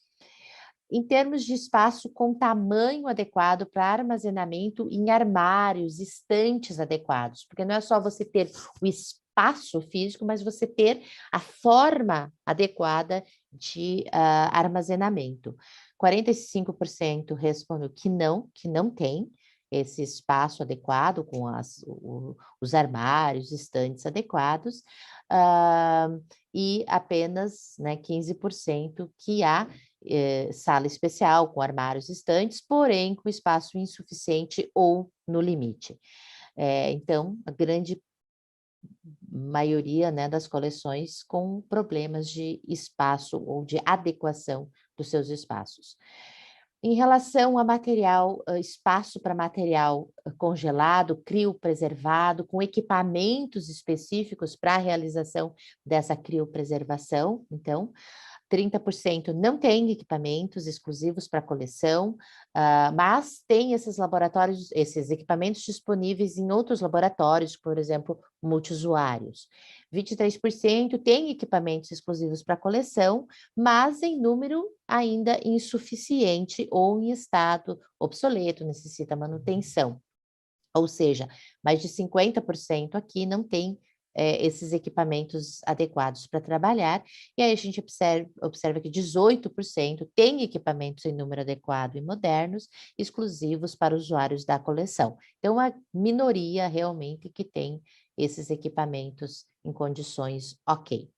Speaker 5: Em termos de espaço com tamanho adequado para armazenamento em armários, estantes adequados, porque não é só você ter o espaço físico, mas você ter a forma adequada de armazenamento. 45% respondeu que não tem esse espaço adequado com os armários, estantes adequados, e apenas, né, 15% que há sala especial com armários estantes, porém com espaço insuficiente ou no limite. Então, a grande maioria, né, das coleções com problemas de espaço ou de adequação dos seus espaços. Em relação a material, espaço para material congelado, criopreservado, com equipamentos específicos para a realização dessa criopreservação, então, 30% não tem equipamentos exclusivos para coleção, mas tem esses laboratórios, esses equipamentos disponíveis em outros laboratórios, por exemplo, multiusuários. 23% tem equipamentos exclusivos para coleção, mas em número ainda insuficiente ou em estado obsoleto, necessita manutenção. Ou seja, mais de 50% aqui não tem esses equipamentos adequados para trabalhar, e aí a gente observa que 18% tem equipamentos em número adequado e modernos, exclusivos para usuários da coleção. Então, a minoria realmente que tem esses equipamentos em condições ok.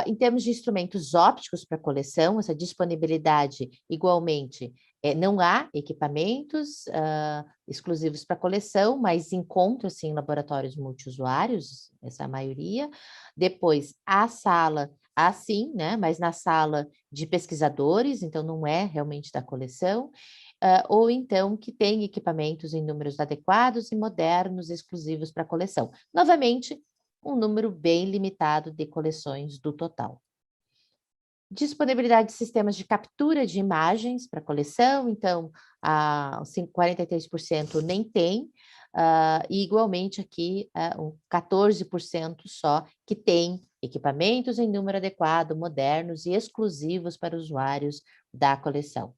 Speaker 5: Em termos de instrumentos ópticos para coleção, essa disponibilidade, igualmente, não há equipamentos exclusivos para coleção, mas encontra-se em laboratórios multiusuários, essa é a maioria. Depois, a sala, sim, né, mas na sala de pesquisadores, então não é realmente da coleção, ou então que tem equipamentos em números adequados e modernos, exclusivos para coleção. Novamente, um número bem limitado de coleções do total. Disponibilidade de sistemas de captura de imagens para coleção, então, 43% nem tem, e igualmente aqui, 14% só que tem equipamentos em número adequado, modernos e exclusivos para usuários da coleção.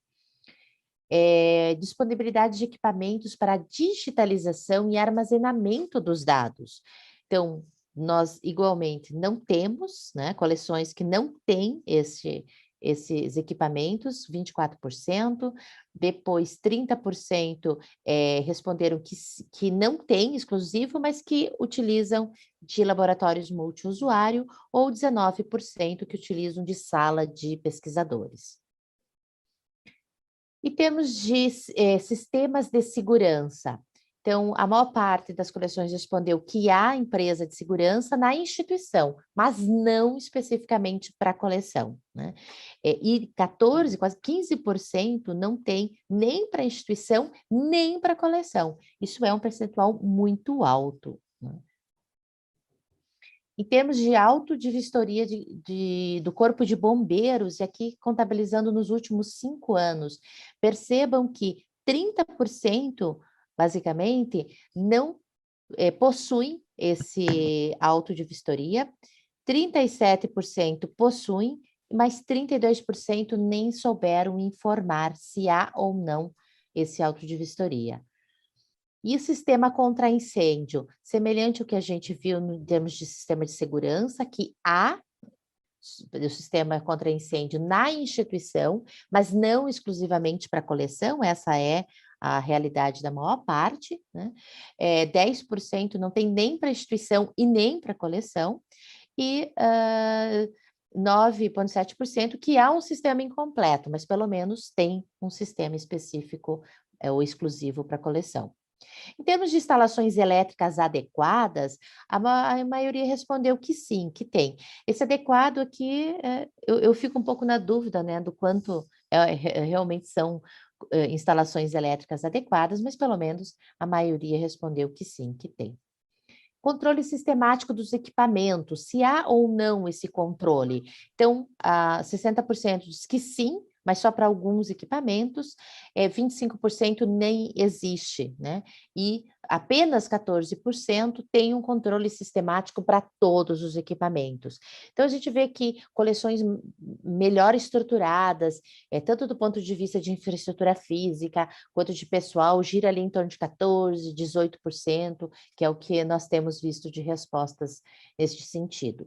Speaker 5: Disponibilidade de equipamentos para digitalização e armazenamento dos dados. Então, nós, igualmente, não temos, né, coleções que não têm esses equipamentos, 24%, depois 30% responderam que não tem exclusivo, mas que utilizam de laboratórios multiusuário, ou 19% que utilizam de sala de pesquisadores. Em termos de sistemas de segurança, então, a maior parte das coleções respondeu que há empresa de segurança na instituição, mas não especificamente para a coleção, né? E 14, quase 15% não tem nem para a instituição, nem para a coleção. Isso é um percentual muito alto, né? Em termos de auto de vistoria do Corpo de Bombeiros, e aqui contabilizando nos últimos 5 anos, percebam que 30%, basicamente, não possuem esse auto de vistoria, 37% possuem, mas 32% nem souberam informar se há ou não esse auto de vistoria. E o sistema contra incêndio, semelhante ao que a gente viu em termos de sistema de segurança, que há o sistema contra incêndio na instituição, mas não exclusivamente para coleção, essa é a realidade da maior parte, né? 10% não tem nem para instituição e nem para coleção, e 9,7% que há um sistema incompleto, mas pelo menos tem um sistema específico ou exclusivo para coleção. Em termos de instalações elétricas adequadas, a maioria respondeu que sim, que tem. Esse adequado aqui, eu fico um pouco na dúvida, né, do quanto realmente são instalações elétricas adequadas, mas pelo menos a maioria respondeu que sim, que tem. Controle sistemático dos equipamentos, se há ou não esse controle. Então, 60% diz que sim, mas só para alguns equipamentos, 25% nem existe, né? E apenas 14% tem um controle sistemático para todos os equipamentos. Então, a gente vê que coleções melhor estruturadas, tanto do ponto de vista de infraestrutura física, quanto de pessoal, gira ali em torno de 14%, 18%, que é o que nós temos visto de respostas neste sentido.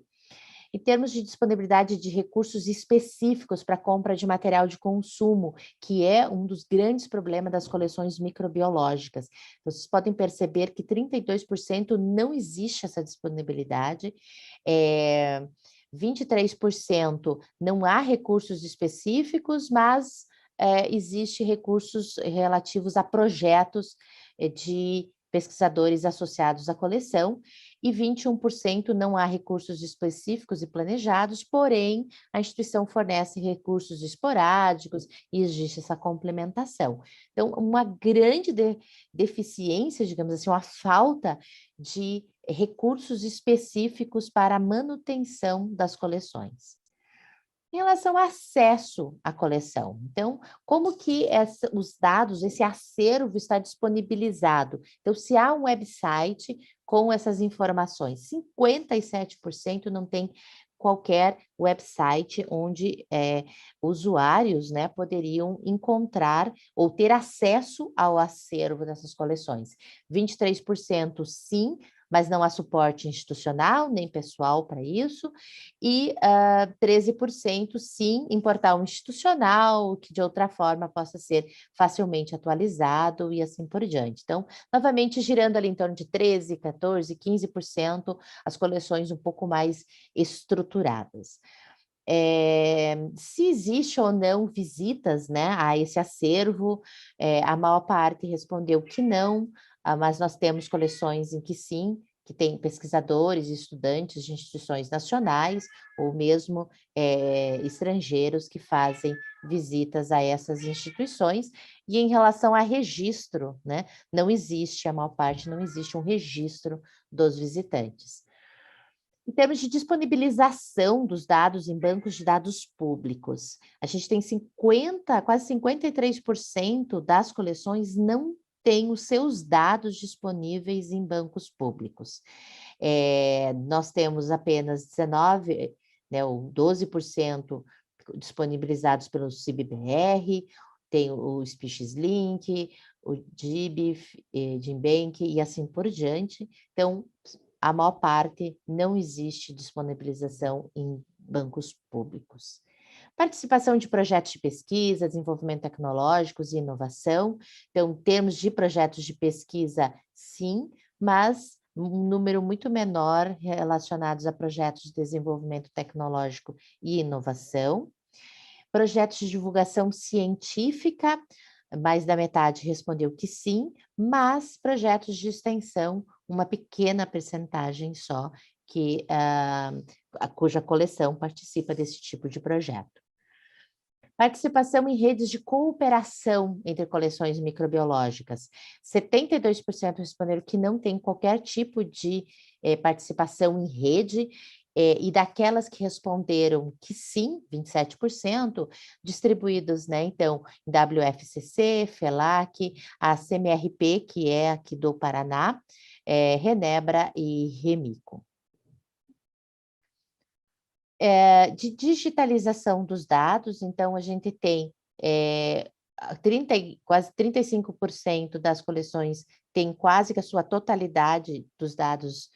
Speaker 5: Em termos de disponibilidade de recursos específicos para compra de material de consumo, que é um dos grandes problemas das coleções microbiológicas. Vocês podem perceber que 32% não existe essa disponibilidade, 23% não há recursos específicos, mas existe recursos relativos a projetos de pesquisadores associados à coleção, e 21% não há recursos específicos e planejados, porém, a instituição fornece recursos esporádicos e existe essa complementação. Então, uma grande deficiência, digamos assim, uma falta de recursos específicos para a manutenção das coleções. Em relação ao acesso à coleção, então, como que os dados, esse acervo está disponibilizado? Então, se há um website com essas informações, 57% não tem qualquer website onde usuários, né, poderiam encontrar ou ter acesso ao acervo dessas coleções. 23% sim, mas não há suporte institucional nem pessoal para isso, e 13% sim, em portal institucional, que de outra forma possa ser facilmente atualizado e assim por diante. Então, novamente, girando ali em torno de 13%, 14%, 15%, as coleções um pouco mais estruturadas. Se existe ou não visitas, né, a esse acervo, a maior parte respondeu que não, mas nós temos coleções em que sim, que tem pesquisadores e estudantes de instituições nacionais ou mesmo estrangeiros que fazem visitas a essas instituições. E em relação a registro, né, não existe, a maior parte não existe um registro dos visitantes. Em termos de disponibilização dos dados em bancos de dados públicos, a gente tem quase 53% das coleções não têm os seus dados disponíveis em bancos públicos. Nós temos apenas 19%, né, ou 12% disponibilizados pelo CIB-BR, tem o Species Link, o DIB, GenBank e assim por diante. Então, a maior parte não existe disponibilização em bancos públicos. Participação de projetos de pesquisa, desenvolvimento tecnológicos e inovação. Então, em termos de projetos de pesquisa, sim, mas um número muito menor relacionados a projetos de desenvolvimento tecnológico e inovação. Projetos de divulgação científica, mais da metade respondeu que sim, mas projetos de extensão, uma pequena percentagem só, cuja coleção participa desse tipo de projeto. Participação em redes de cooperação entre coleções microbiológicas. 72% responderam que não tem qualquer tipo de participação em rede, e daquelas que responderam que sim, 27%, distribuídos, né, então, em WFCC, FELAC, a CMRP, que é aqui do Paraná, Renebra e Remico. De digitalização dos dados, então, a gente tem quase 35% das coleções tem quase que a sua totalidade dos dados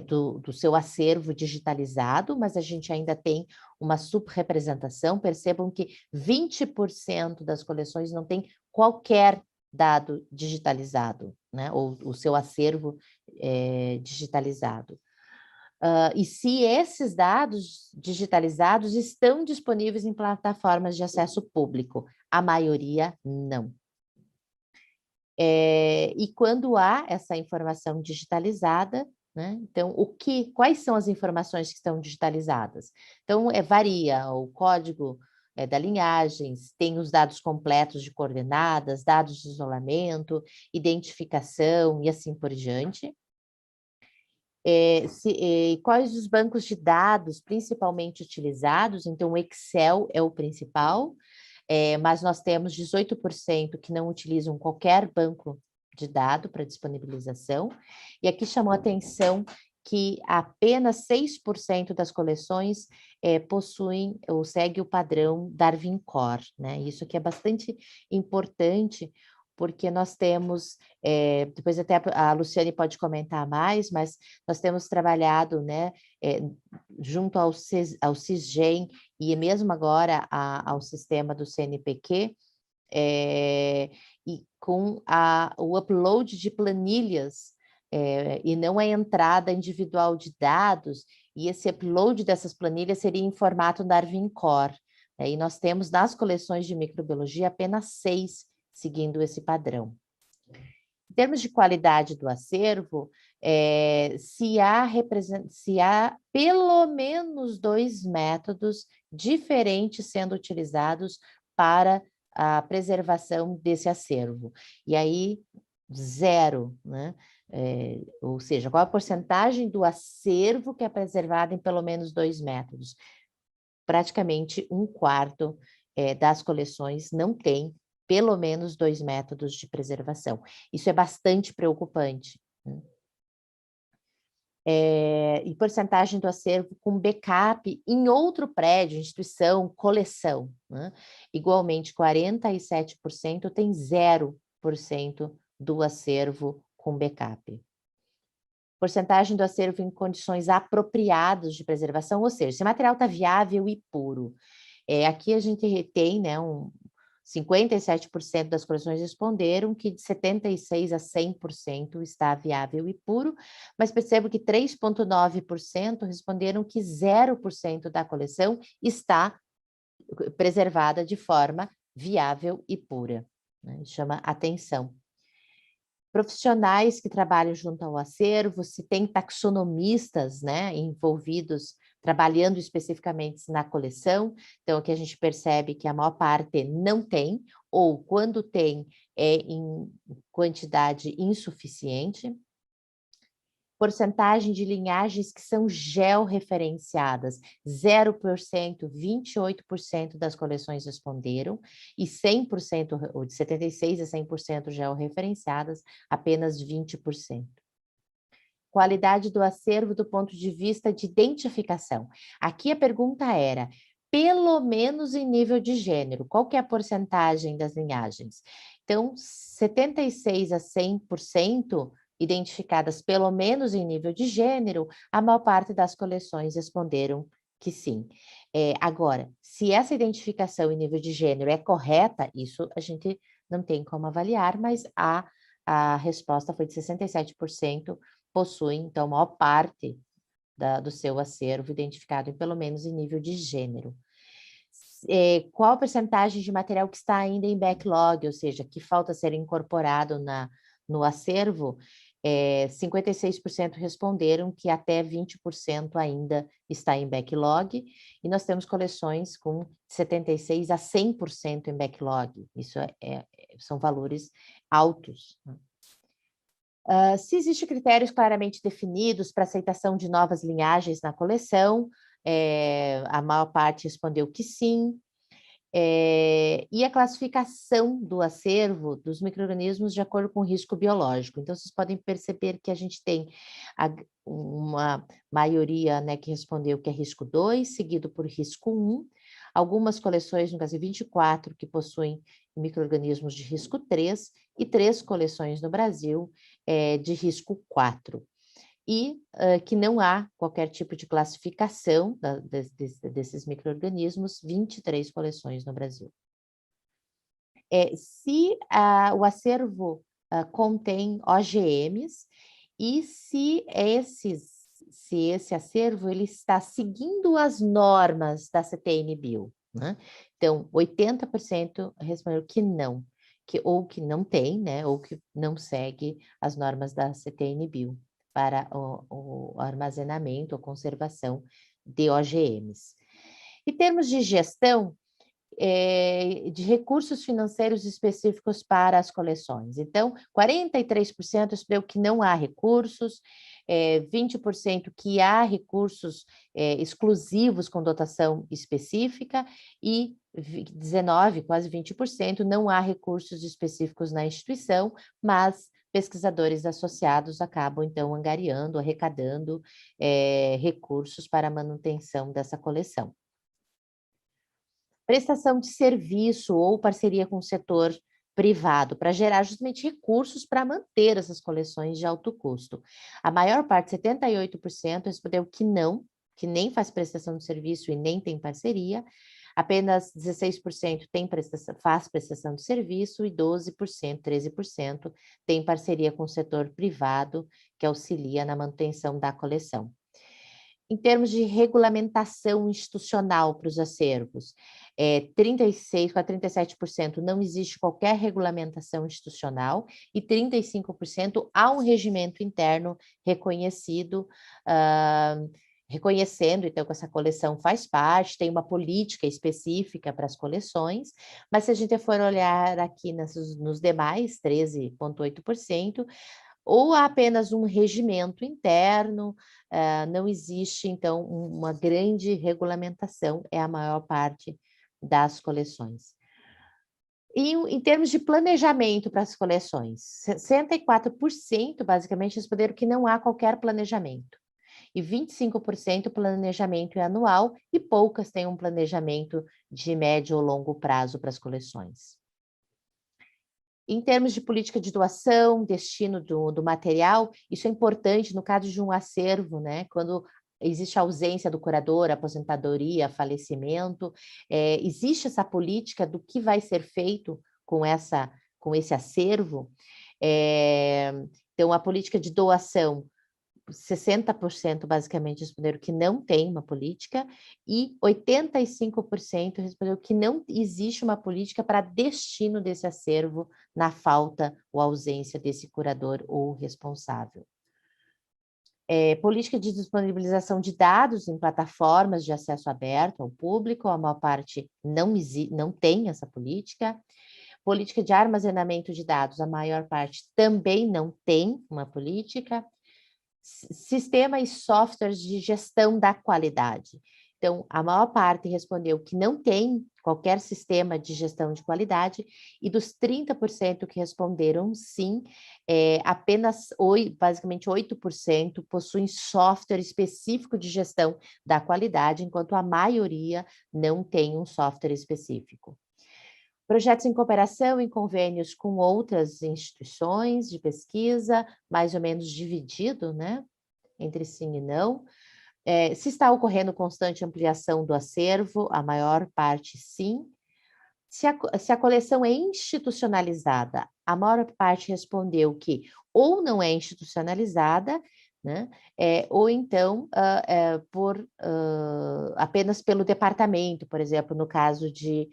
Speaker 5: do seu acervo digitalizado, mas a gente ainda tem uma subrepresentação. Percebam que 20% das coleções não tem qualquer dado digitalizado, né? Ou o seu acervo digitalizado. E se esses dados digitalizados estão disponíveis em plataformas de acesso público? A maioria não. E quando há essa informação digitalizada, né, então, quais são as informações que estão digitalizadas? Então, varia o código da linhagem, tem os dados completos de coordenadas, dados de isolamento, identificação e assim por diante. Quais os bancos de dados principalmente utilizados? Então, o Excel é o principal, mas nós temos 18% que não utilizam qualquer banco de dados para disponibilização, e aqui chamou a atenção que apenas 6% das coleções possuem ou seguem o padrão Darwin Core, né? Isso aqui é bastante importante, porque nós temos, depois até a Luciane pode comentar mais, mas nós temos trabalhado, né, junto ao CISGEM e mesmo agora ao sistema do CNPq, e com o upload de planilhas, e não a entrada individual de dados, e esse upload dessas planilhas seria em formato Darwin Core. E nós temos nas coleções de microbiologia apenas 6 seguindo esse padrão. Em termos de qualidade do acervo, se há pelo menos 2 métodos diferentes sendo utilizados para a preservação desse acervo. E aí, 0, né? Ou seja, qual a porcentagem do acervo que é preservado em pelo menos 2 métodos? Praticamente 1/4 das coleções não tem pelo menos 2 métodos de preservação. Isso é bastante preocupante, né? E porcentagem do acervo com backup em outro prédio, instituição, coleção, né? Igualmente, 47% tem 0% do acervo com backup. Porcentagem do acervo em condições apropriadas de preservação, ou seja, se o material está viável e puro. Aqui a gente retém, né, 57% das coleções responderam que de 76% a 100% está viável e puro, mas percebo que 3,9% responderam que 0% da coleção está preservada de forma viável e pura, né? Chama atenção. Profissionais que trabalham junto ao acervo, se tem taxonomistas, né, envolvidos, trabalhando especificamente na coleção, então aqui a gente percebe que a maior parte não tem, ou quando tem, é em quantidade insuficiente. Porcentagem de linhagens que são georreferenciadas, 0%, 28% das coleções responderam, e 100%, ou de 76% a 100% georreferenciadas, apenas 20%. Qualidade do acervo do ponto de vista de identificação. Aqui a pergunta era, pelo menos em nível de gênero, qual que é a porcentagem das linhagens? Então, 76% a 100%, identificadas pelo menos em nível de gênero, a maior parte das coleções responderam que sim. Agora, se essa identificação em nível de gênero é correta, isso a gente não tem como avaliar, mas a resposta foi de 67% possuem, então, a maior parte do seu acervo identificado em pelo menos em nível de gênero. Qual a percentagem de material que está ainda em backlog, ou seja, que falta ser incorporado no acervo? 56% responderam que até 20% ainda está em backlog, e nós temos coleções com 76% a 100% em backlog. Isso são valores altos. Se existem critérios claramente definidos para aceitação de novas linhagens na coleção, a maior parte respondeu que sim. E a classificação do acervo dos micro-organismos de acordo com o risco biológico. Então, vocês podem perceber que a gente tem uma maioria, né, que respondeu que é risco 2, seguido por risco 1, algumas coleções, no caso 24, que possuem micro-organismos de risco 3, e 3 coleções no Brasil de risco 4. E que não há qualquer tipo de classificação desses micro-organismos, 23 coleções no Brasil. Se o acervo contém OGMs e se esse acervo ele está seguindo as normas da CTN-Bio, né? Então, 80% responderam que não, ou que não tem, né? Ou que não segue as normas da CTN-Bio para o armazenamento ou conservação de OGMs. Em termos de gestão, de recursos financeiros específicos para as coleções. Então, 43% respondeu que não há recursos, 20% que há recursos exclusivos com dotação específica e 19%, quase 20%, não há recursos específicos na instituição, mas pesquisadores associados acabam, então, angariando, arrecadando recursos para a manutenção dessa coleção. Prestação de serviço ou parceria com o setor privado, para gerar justamente recursos para manter essas coleções de alto custo. A maior parte, 78%, respondeu que não, que nem faz prestação de serviço e nem tem parceria. Apenas 16% faz prestação de serviço e 12%, 13% tem parceria com o setor privado, que auxilia na manutenção da coleção. Em termos de regulamentação institucional para os acervos, 36% a 37% não existe qualquer regulamentação institucional e 35% há um regimento interno reconhecido, reconhecendo, então, que essa coleção faz parte, tem uma política específica para as coleções, mas se a gente for olhar aqui nos demais, 13,8%, ou há apenas um regimento interno, não existe, então, uma grande regulamentação, é a maior parte das coleções. E em termos de planejamento para as coleções, 64% basicamente responderam que não há qualquer planejamento, e 25% planejamento é anual, e poucas têm um planejamento de médio ou longo prazo para as coleções. Em termos de política de doação, destino do material, isso é importante no caso de um acervo, né? Quando existe a ausência do curador, aposentadoria, falecimento, existe essa política do que vai ser feito com esse acervo. Então, a política de doação, 60% basicamente responderam que não tem uma política e 85% responderam que não existe uma política para destino desse acervo na falta ou ausência desse curador ou responsável. Política de disponibilização de dados em plataformas de acesso aberto ao público, a maior parte não tem essa política. Política de armazenamento de dados, a maior parte também não tem uma política. Sistema e softwares de gestão da qualidade. Então, a maior parte respondeu que não tem qualquer sistema de gestão de qualidade, e dos 30% que responderam sim, apenas basicamente 8% possuem software específico de gestão da qualidade, enquanto a maioria não tem um software específico. Projetos em cooperação, em convênios com outras instituições de pesquisa, mais ou menos dividido, né, entre sim e não. Se está ocorrendo constante ampliação do acervo, a maior parte sim. Se a coleção é institucionalizada, a maior parte respondeu que ou não é institucionalizada, né, ou então apenas pelo departamento, por exemplo, no caso de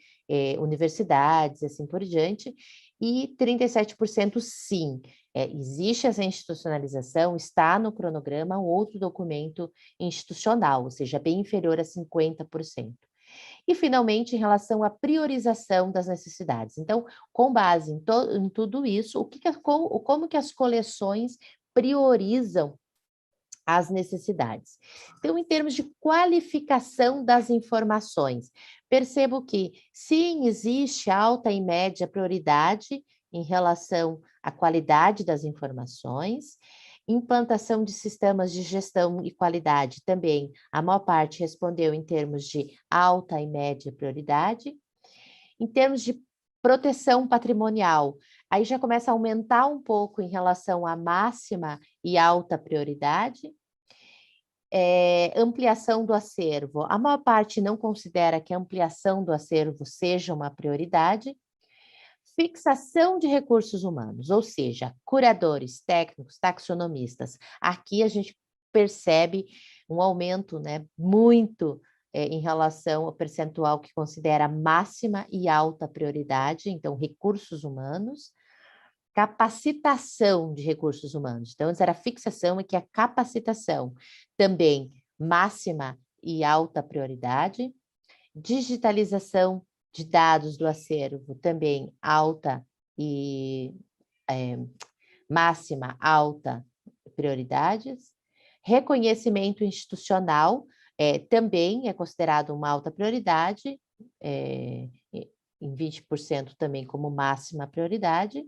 Speaker 5: universidades, assim por diante, e 37% sim. Existe essa institucionalização, está no cronograma outro documento institucional, ou seja, bem inferior a 50%. E, finalmente, em relação à priorização das necessidades. Então, com base em tudo isso, como que as coleções priorizam as necessidades? Então, em termos de qualificação das informações, percebo que, sim, existe alta e média prioridade em relação à qualidade das informações. Implantação de sistemas de gestão e qualidade também, a maior parte respondeu em termos de alta e média prioridade. Em termos de proteção patrimonial, aí já começa a aumentar um pouco em relação à máxima e alta prioridade. Ampliação do acervo, a maior parte não considera que a ampliação do acervo seja uma prioridade. Fixação de recursos humanos, ou seja, curadores, técnicos, taxonomistas. Aqui a gente percebe um aumento, né, muito em relação ao percentual que considera máxima e alta prioridade, então, recursos humanos. Capacitação de recursos humanos. Então, antes era fixação, aqui a capacitação. Também máxima e alta prioridade. Digitalização de dados do acervo, também alta e máxima, alta prioridades. Reconhecimento institucional, também é considerado uma alta prioridade, em 20% também como máxima prioridade.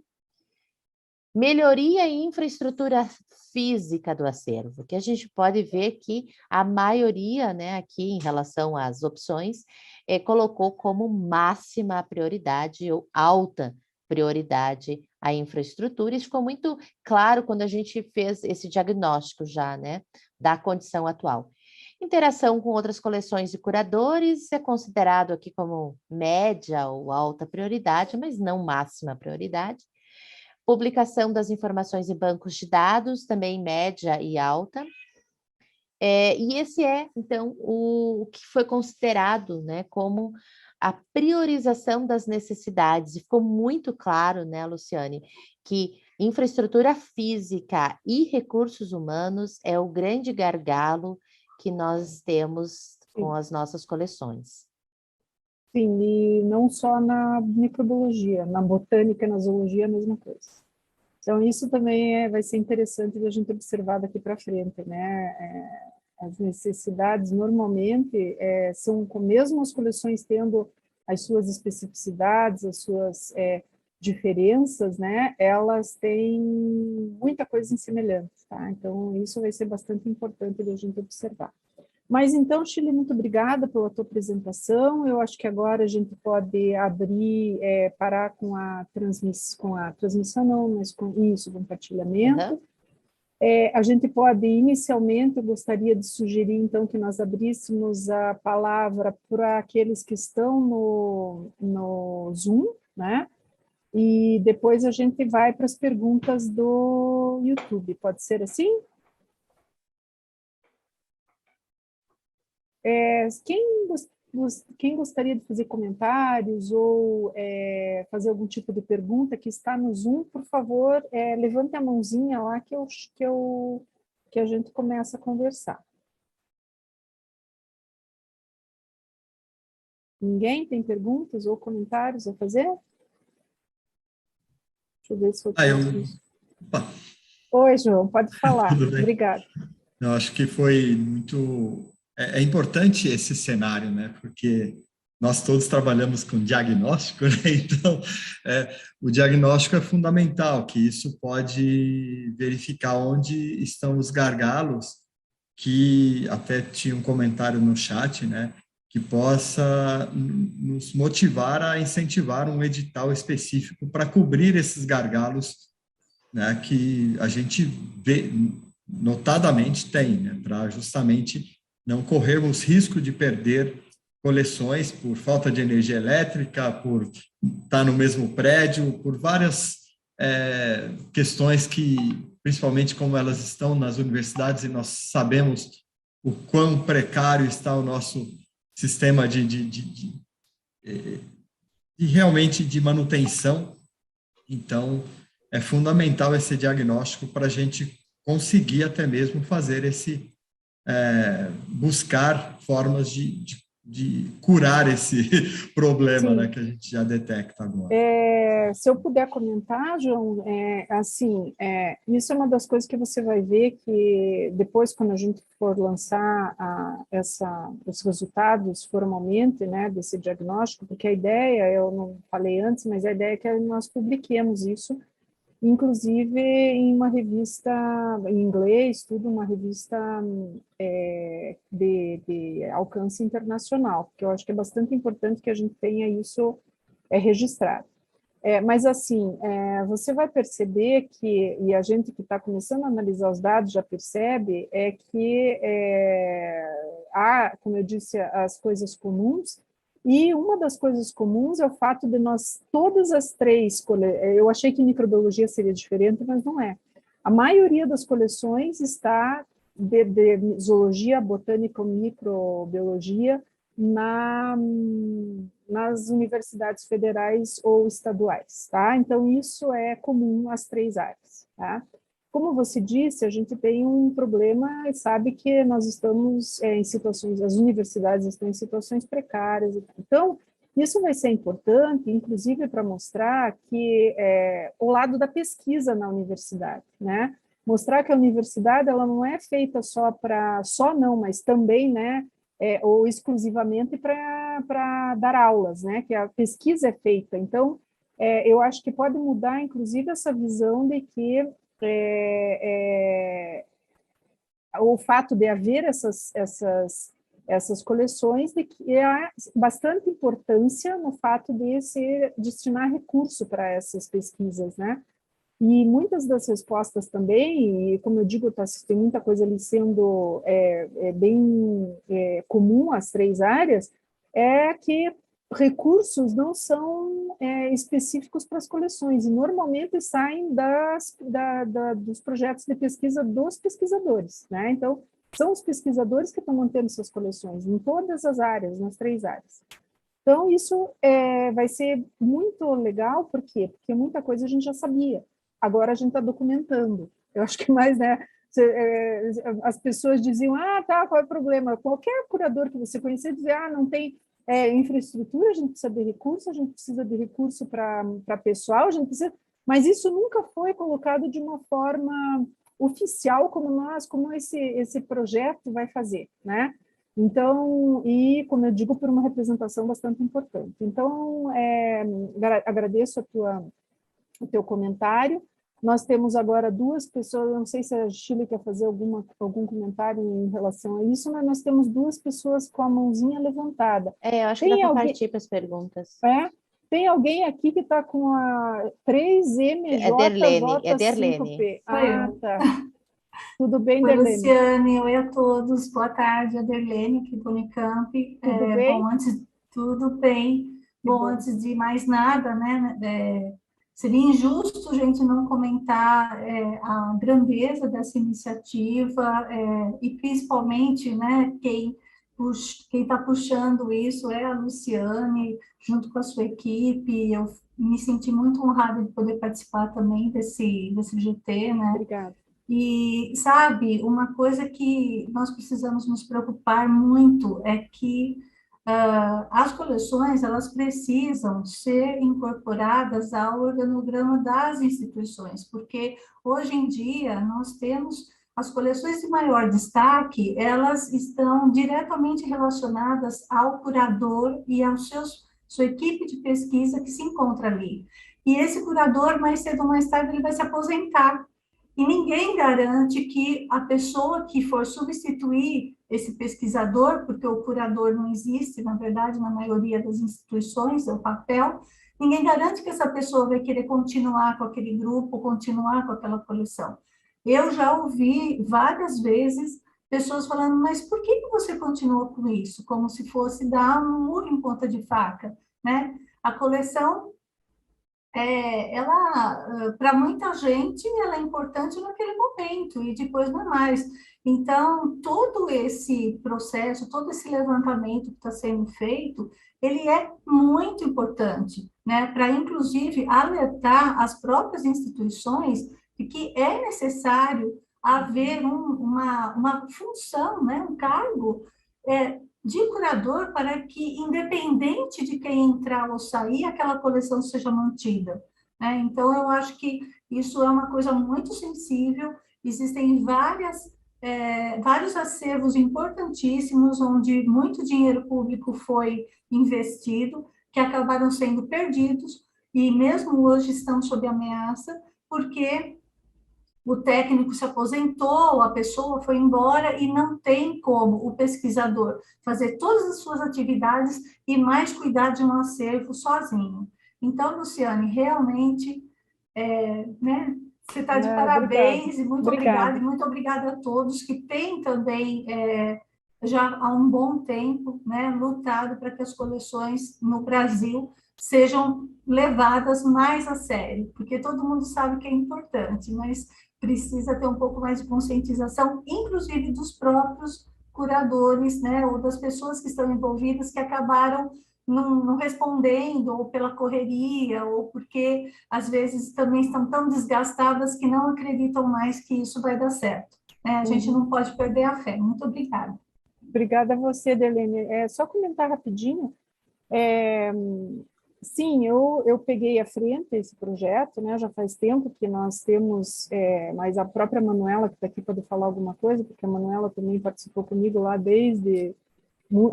Speaker 5: Melhoria em infraestrutura física do acervo, que a gente pode ver que a maioria, né, aqui em relação às opções, colocou como máxima prioridade ou alta prioridade a infraestrutura. Isso ficou muito claro quando a gente fez esse diagnóstico já, né, da condição atual. Interação com outras coleções e curadores é considerado aqui como média ou alta prioridade, mas não máxima prioridade. Publicação das informações em bancos de dados, também média e alta. E esse então, o que foi considerado, né, como a priorização das necessidades. E ficou muito claro, né, Luciane, que infraestrutura física e recursos humanos é o grande gargalo que nós temos com as nossas coleções.
Speaker 1: Sim, e não só na microbiologia, na botânica, na zoologia, a mesma coisa. Então, isso também vai ser interessante de a gente observar daqui para frente, né? As necessidades, normalmente, são, mesmo as coleções tendo as suas especificidades, as suas diferenças, né? Elas têm muita coisa em semelhante, tá? Então, isso vai ser bastante importante de a gente observar. Mas então, Shirley, muito obrigada pela tua apresentação. Eu acho que agora a gente pode abrir, parar com a transmissão, não, mas com isso, compartilhamento.
Speaker 5: Uhum.
Speaker 1: A gente pode, inicialmente, eu gostaria de sugerir, então, que nós abríssemos a palavra para aqueles que estão no Zoom, né? E depois a gente vai para as perguntas do YouTube. Pode ser assim? Quem gostaria de fazer comentários ou fazer algum tipo de pergunta que está no Zoom, por favor, levante a mãozinha lá que a gente começa a conversar. Ninguém tem perguntas ou comentários a fazer? Deixa eu ver se eu
Speaker 4: Opa.
Speaker 1: Oi, João, pode falar.
Speaker 4: Tudo bem?
Speaker 1: Obrigada.
Speaker 4: Eu acho que foi muito... É importante esse cenário, né? Porque nós todos trabalhamos com diagnóstico, né? Então, o diagnóstico é fundamental, que isso pode verificar onde estão os gargalos, que até tinha um comentário no chat, né? Que possa nos motivar a incentivar um edital específico para cobrir esses gargalos, né? Que a gente vê, notadamente tem, né? Para justamente não corrermos risco de perder coleções por falta de energia elétrica, por estar no mesmo prédio, por várias questões que, principalmente como elas estão nas universidades, e nós sabemos o quão precário está o nosso sistema realmente de manutenção. Então, é fundamental esse diagnóstico para a gente conseguir até mesmo fazer buscar formas de curar esse problema, né, que a gente já detecta agora.
Speaker 1: Se eu puder comentar, João, isso é uma das coisas que você vai ver que depois, quando a gente for lançar os resultados formalmente, né, desse diagnóstico, porque a ideia, eu não falei antes, mas a ideia é que nós publiquemos isso, inclusive em uma revista em inglês, uma revista de alcance internacional, porque eu acho que é bastante importante que a gente tenha isso registrado. Mas, assim, você vai perceber que, e a gente que está começando a analisar os dados já percebe, que há, como eu disse, as coisas comuns, e uma das coisas comuns é o fato de nós, todas as três, eu achei que microbiologia seria diferente, mas não é. A maioria das coleções está de zoologia, botânica ou microbiologia nas universidades federais ou estaduais, tá? Então, isso é comum às três áreas, tá? Como você disse, a gente tem um problema e sabe que nós estamos em situações, as universidades estão em situações precárias. Então, isso vai ser importante, inclusive, para mostrar que o lado da pesquisa na universidade, né? Mostrar que a universidade ela não é feita mas também, né? Ou exclusivamente para dar aulas, né? Que a pesquisa é feita. Então, eu acho que pode mudar, inclusive, essa visão de que o fato de haver essas coleções, de que há bastante importância no fato de se destinar recurso para essas pesquisas, né? E muitas das respostas também, e como eu digo, tem muita coisa ali sendo bem comum às três áreas, é que recursos não são específicos para as coleções, e normalmente saem dos projetos de pesquisa dos pesquisadores, né? Então, são os pesquisadores que estão mantendo suas coleções, em todas as áreas, nas três áreas. Então, isso vai ser muito legal, por quê? Porque muita coisa a gente já sabia, agora a gente está documentando. Eu acho que mais, né? As pessoas diziam, tá, qual é o problema? Qualquer curador que você conhecer dizia, não tem infraestrutura, a gente precisa de recurso, a gente precisa de recurso para pessoal, a gente precisa... Mas isso nunca foi colocado de uma forma oficial como esse projeto vai fazer, né? Então, e como eu digo, por uma representação bastante importante. Então, agradeço o teu comentário. Nós temos agora duas pessoas, não sei se a Chile quer fazer algum comentário em relação a isso, mas nós temos duas pessoas com a mãozinha levantada.
Speaker 5: Eu acho que dá para partir para as perguntas.
Speaker 1: Tem alguém aqui que está com a 3MJ5P.
Speaker 5: Derlene.
Speaker 1: Tá. Tudo bem, Derlene?
Speaker 6: Luciane, oi a todos. Boa tarde, a Derlene, aqui do Unicamp.
Speaker 1: Tudo bem?
Speaker 6: Tudo bem. Bom, antes de mais nada, né, seria injusto a gente não comentar a grandeza dessa iniciativa e principalmente, né, quem está puxando isso é a Luciane, junto com a sua equipe. Eu me senti muito honrada de poder participar também desse GT, né?
Speaker 1: Obrigada.
Speaker 6: E, sabe, uma coisa que nós precisamos nos preocupar muito é que as coleções, elas precisam ser incorporadas ao organograma das instituições, porque hoje em dia nós temos as coleções de maior destaque, elas estão diretamente relacionadas ao curador e à sua equipe de pesquisa que se encontra ali. E esse curador, mais cedo ou mais tarde, ele vai se aposentar. E ninguém garante que a pessoa que for substituir esse pesquisador, porque o curador não existe, na verdade, na maioria das instituições, é o papel, ninguém garante que essa pessoa vai querer continuar com aquele grupo, continuar com aquela coleção. Eu já ouvi várias vezes pessoas falando, mas por que você continua com isso? Como se fosse dar um murro em ponta de faca, né? A coleção, ela, para muita gente, ela é importante naquele momento e depois não é mais. Então, todo esse processo, todo esse levantamento que está sendo feito, ele é muito importante, né? Para, inclusive, alertar as próprias instituições de que é necessário haver uma função, né? Um cargo de curador para que, independente de quem entrar ou sair, aquela coleção seja mantida, né? Então, eu acho que isso é uma coisa muito sensível, existem vários acervos importantíssimos, onde muito dinheiro público foi investido, que acabaram sendo perdidos, e mesmo hoje estão sob ameaça, porque o técnico se aposentou, a pessoa foi embora e não tem como o pesquisador fazer todas as suas atividades e mais cuidar de um acervo sozinho. Então, Luciane, realmente, né, você está de parabéns e muito obrigada a todos que têm também, já há um bom tempo, né, lutado para que as coleções no Brasil sejam levadas mais a sério, porque todo mundo sabe que é importante, mas precisa ter um pouco mais de conscientização, inclusive dos próprios curadores, né, ou das pessoas que estão envolvidas, que acabaram não respondendo, ou pela correria, ou porque, às vezes, também estão tão desgastadas que não acreditam mais que isso vai dar certo. Né? A gente não pode perder a fé. Muito obrigada.
Speaker 7: Obrigada a você, Delene. Só comentar rapidinho. Sim, eu peguei à frente esse projeto, né? Já faz tempo que nós temos, mas a própria Manuela, que está aqui, pode falar alguma coisa, porque a Manuela também participou comigo lá desde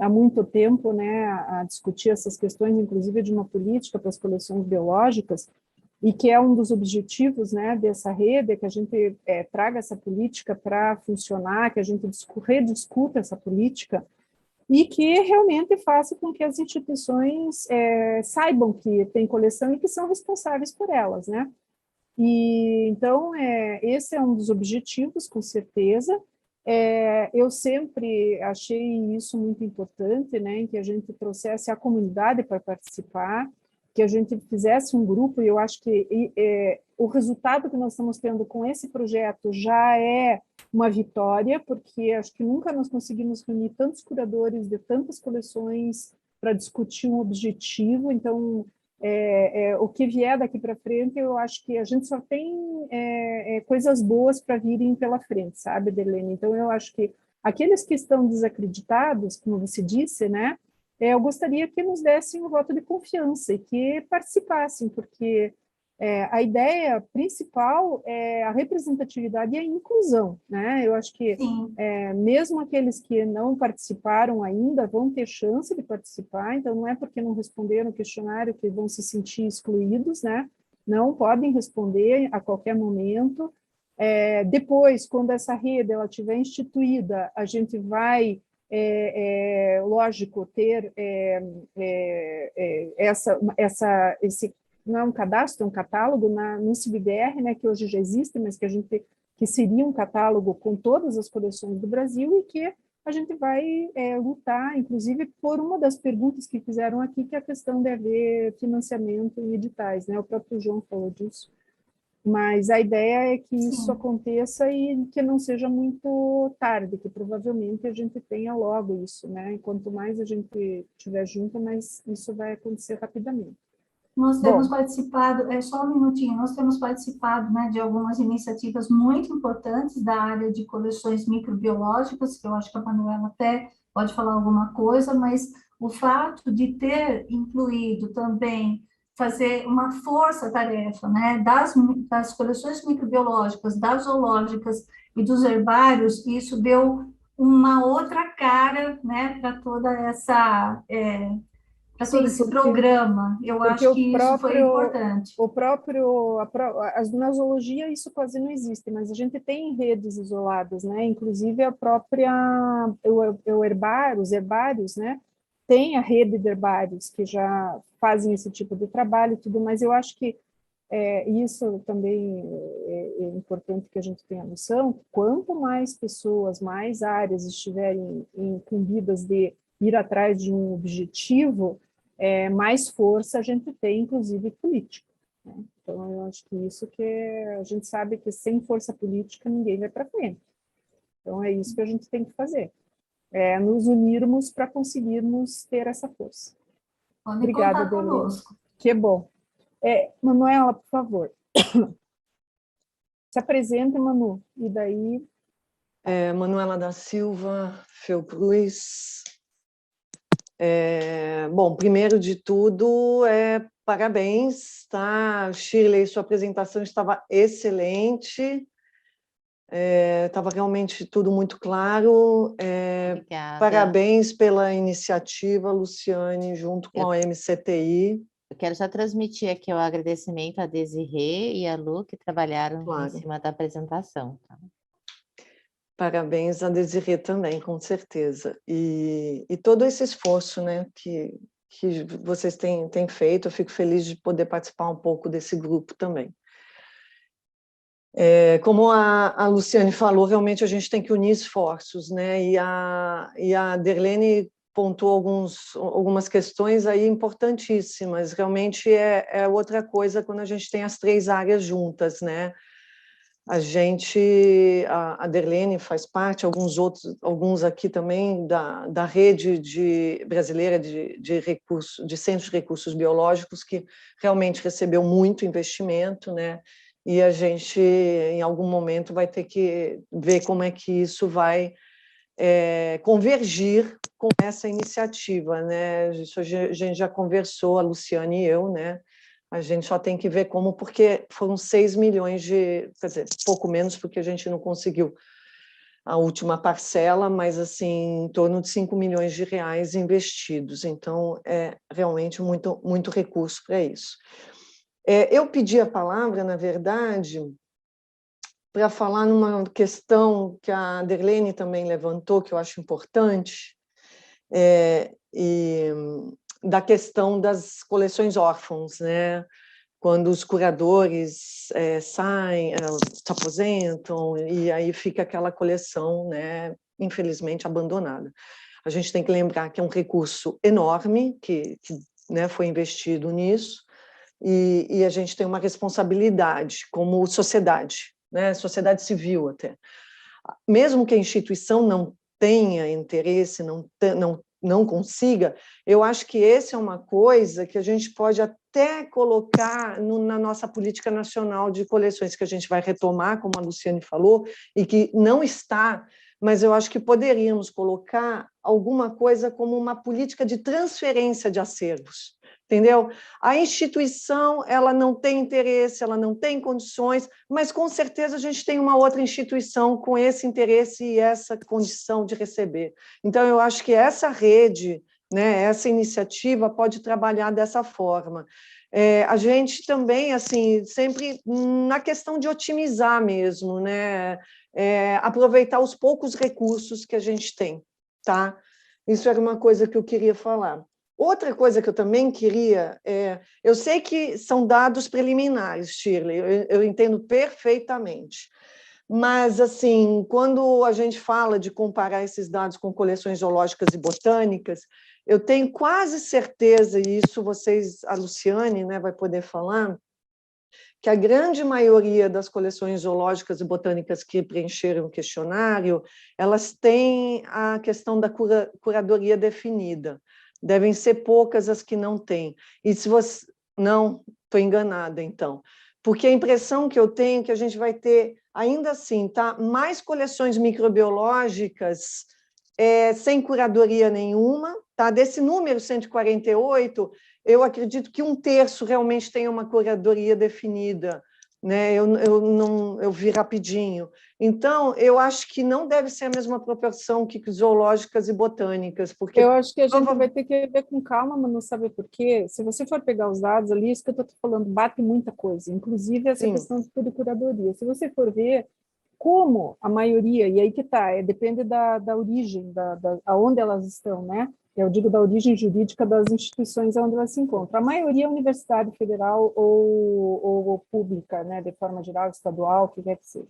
Speaker 7: há muito tempo, né, a discutir essas questões, inclusive de uma política para as coleções biológicas, e que é um dos objetivos, né, dessa rede, que a gente traga essa política para funcionar, que a gente rediscuta essa política, e que realmente faça com que as instituições saibam que tem coleção e que são responsáveis por elas, né? E, então, esse é um dos objetivos, com certeza. Eu sempre achei isso muito importante, né, em que a gente trouxesse a comunidade para participar, que a gente fizesse um grupo, e eu acho que o resultado que nós estamos tendo com esse projeto já é uma vitória, porque acho que nunca nós conseguimos reunir tantos curadores de tantas coleções para discutir um objetivo. Então, o que vier daqui para frente, eu acho que a gente só tem coisas boas para virem pela frente, sabe, Delene? Então, eu acho que aqueles que estão desacreditados, como você disse, né, eu gostaria que nos dessem um voto de confiança e que participassem, porque a ideia principal é a representatividade e a inclusão, né? Eu acho que mesmo aqueles que não participaram ainda vão ter chance de participar, então não é porque não responderam o questionário que vão se sentir excluídos, né? Não, podem responder a qualquer momento. Depois, quando essa rede ela estiver instituída, a gente vai, lógico, ter esse não é um cadastro, é um catálogo no CIBBR, né, que hoje já existe, mas que seria um catálogo com todas as coleções do Brasil, e que a gente vai lutar, inclusive, por uma das perguntas que fizeram aqui, que é a questão de haver financiamento em editais, né? O próprio João falou disso. Mas a ideia é que isso aconteça e que não seja muito tarde, que provavelmente a gente tenha logo isso, né? E quanto mais a gente estiver junto, mais isso vai acontecer rapidamente.
Speaker 6: Nós temos participado, só um minutinho, nós temos participado, né, de algumas iniciativas muito importantes da área de coleções microbiológicas, que eu acho que a Manuela até pode falar alguma coisa, mas o fato de ter incluído também, fazer uma força-tarefa, né, das coleções microbiológicas, das zoológicas e dos herbários, isso deu uma outra cara, né, para toda essa... para todo esse programa, eu acho que isso foi importante.
Speaker 7: Na zoologia isso quase não existe, mas a gente tem redes isoladas, né? Inclusive os herbários, né? Tem a rede de herbários que já fazem esse tipo de trabalho e tudo, mas eu acho que Isso também é importante que a gente tenha noção, quanto mais pessoas, mais áreas estiverem incumbidas de ir atrás de um objetivo, mais força a gente tem, inclusive política, né? Então, eu acho que isso que a gente sabe que sem força política ninguém vai para frente. Então, é isso que a gente tem que fazer, nos unirmos para conseguirmos ter essa força.
Speaker 6: Pode
Speaker 7: Obrigada,
Speaker 6: contar
Speaker 7: Derlene.
Speaker 6: conosco.
Speaker 7: Que bom. Manuela, por favor. Se apresente, Manu, e daí...
Speaker 8: Manuela da Silva, Fiocruz. Bom, primeiro de tudo, parabéns, tá? Shirley, sua apresentação estava excelente, estava realmente tudo muito claro.
Speaker 5: Obrigada.
Speaker 8: Parabéns pela iniciativa, Luciane, junto com a MCTI.
Speaker 5: Eu quero só transmitir aqui o agradecimento a Desirê e a Lu, que trabalharam
Speaker 8: Claro.
Speaker 5: em cima da apresentação. Tá?
Speaker 8: Parabéns a Desirê também, com certeza. E todo esse esforço, né, que vocês têm feito, eu fico feliz de poder participar um pouco desse grupo também. Como a Luciane falou, realmente a gente tem que unir esforços, né? E a Derlene pontuou algumas questões aí importantíssimas. Realmente é outra coisa quando a gente tem as três áreas juntas, né? A Derlene faz parte, alguns aqui também, da rede brasileira de centros de recursos biológicos, que realmente recebeu muito investimento, né? E a gente, em algum momento, vai ter que ver como é que isso vai convergir com essa iniciativa, né? Isso a gente já conversou, a Luciane e eu, né? A gente só tem que ver como, porque foram 6 milhões quer dizer, pouco menos, porque a gente não conseguiu a última parcela, mas assim, em torno de 5 milhões de reais investidos. Então, é realmente muito, muito recurso para isso. Eu pedi a palavra, na verdade, para falar numa questão que a Derlene também levantou, que eu acho importante, da questão das coleções órfãos, né? Quando os curadores saem, se aposentam, e aí fica aquela coleção, né, infelizmente, abandonada. A gente tem que lembrar que é um recurso enorme que né, foi investido nisso, e a gente tem uma responsabilidade como sociedade, né, sociedade civil até. Mesmo que a instituição não tenha interesse, não consiga, eu acho que essa é uma coisa que a gente pode até colocar na nossa política nacional de coleções, que a gente vai retomar, como a Luciane falou, e que não está, mas eu acho que poderíamos colocar alguma coisa como uma política de transferência de acervos, entendeu? A instituição, ela não tem interesse, ela não tem condições, mas com certeza a gente tem uma outra instituição com esse interesse e essa condição de receber. Então, eu acho que essa rede, né, essa iniciativa pode trabalhar dessa forma. A gente também, assim, sempre na questão de otimizar mesmo, né, aproveitar os poucos recursos que a gente tem, tá? Isso era uma coisa que eu queria falar. Outra coisa que eu também queria, eu sei que são dados preliminares, Shirley, eu entendo perfeitamente, mas, assim, quando a gente fala de comparar esses dados com coleções zoológicas e botânicas, eu tenho quase certeza, e isso a Luciane, né, vai poder falar, que a grande maioria das coleções zoológicas e botânicas que preencheram o questionário, elas têm a questão da curadoria definida. Devem ser poucas as que não têm. E se você... Não, estou enganada, então. Porque a impressão que eu tenho é que a gente vai ter, ainda assim, tá, mais coleções microbiológicas sem curadoria nenhuma. Tá? Desse número 148, eu acredito que 1/3 realmente tem uma curadoria definida, né? Eu vi rapidinho. Então, eu acho que não deve ser a mesma proporção que zoológicas e botânicas, porque...
Speaker 7: Eu acho que a gente vai ter que ver com calma, mas não sabe por quê. Se você for pegar os dados ali, isso que eu estou falando, bate muita coisa, inclusive essa questão de curadoria. Se você for ver como a maioria, e aí que está, depende da origem, aonde elas estão, né? Eu digo da origem jurídica das instituições onde ela se encontra. A maioria é universidade federal ou pública, né, de forma geral, estadual, o que quer que seja.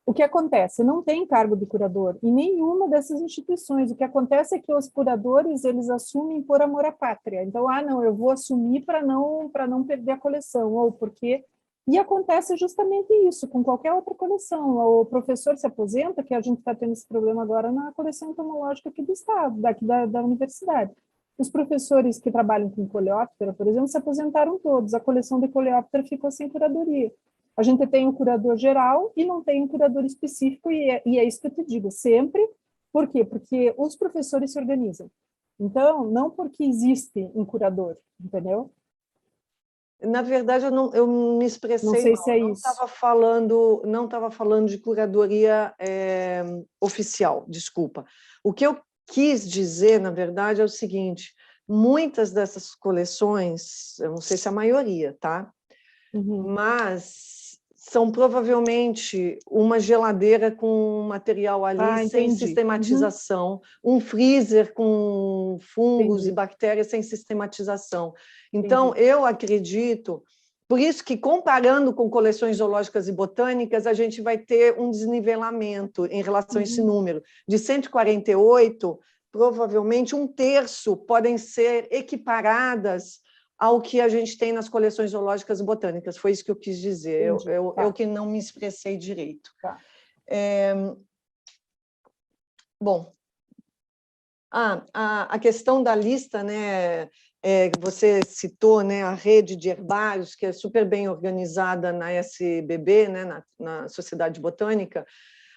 Speaker 7: O que acontece? Não tem cargo de curador em nenhuma dessas instituições. O que acontece é que os curadores, eles assumem por amor à pátria. Então, não, eu vou assumir para não perder a coleção, ou porque... E acontece justamente isso com qualquer outra coleção. O professor se aposenta, que a gente está tendo esse problema agora na coleção entomológica aqui do estado, daqui da universidade. Os professores que trabalham com coleóptera, por exemplo, se aposentaram todos. A coleção de coleóptera ficou sem curadoria. A gente tem um curador geral e não tem um curador específico, e é isso que eu te digo, sempre. Por quê? Porque os professores se organizam. Então, não porque existe um curador, entendeu?
Speaker 8: Na verdade, eu me expressei
Speaker 7: não sei
Speaker 8: mal.
Speaker 7: Se é
Speaker 8: não
Speaker 7: isso.
Speaker 8: Não estava falando de curadoria oficial, desculpa. O que eu quis dizer, na verdade, é o seguinte: muitas dessas coleções, eu não sei se a maioria, tá? Mas são provavelmente uma geladeira com material ali sem sistematização, um freezer com fungos e bactérias sem sistematização. Então, eu acredito, por isso que, comparando com coleções zoológicas e botânicas, a gente vai ter um desnivelamento em relação a esse número. De 148, provavelmente um terço podem ser equiparadas ao que a gente tem nas coleções zoológicas e botânicas. Foi isso que eu quis dizer. Eu que não me expressei direito.
Speaker 7: Tá.
Speaker 8: Bom, a questão da lista, né, você citou, né, a rede de herbários, que é super bem organizada na SBB, né, na Sociedade Botânica.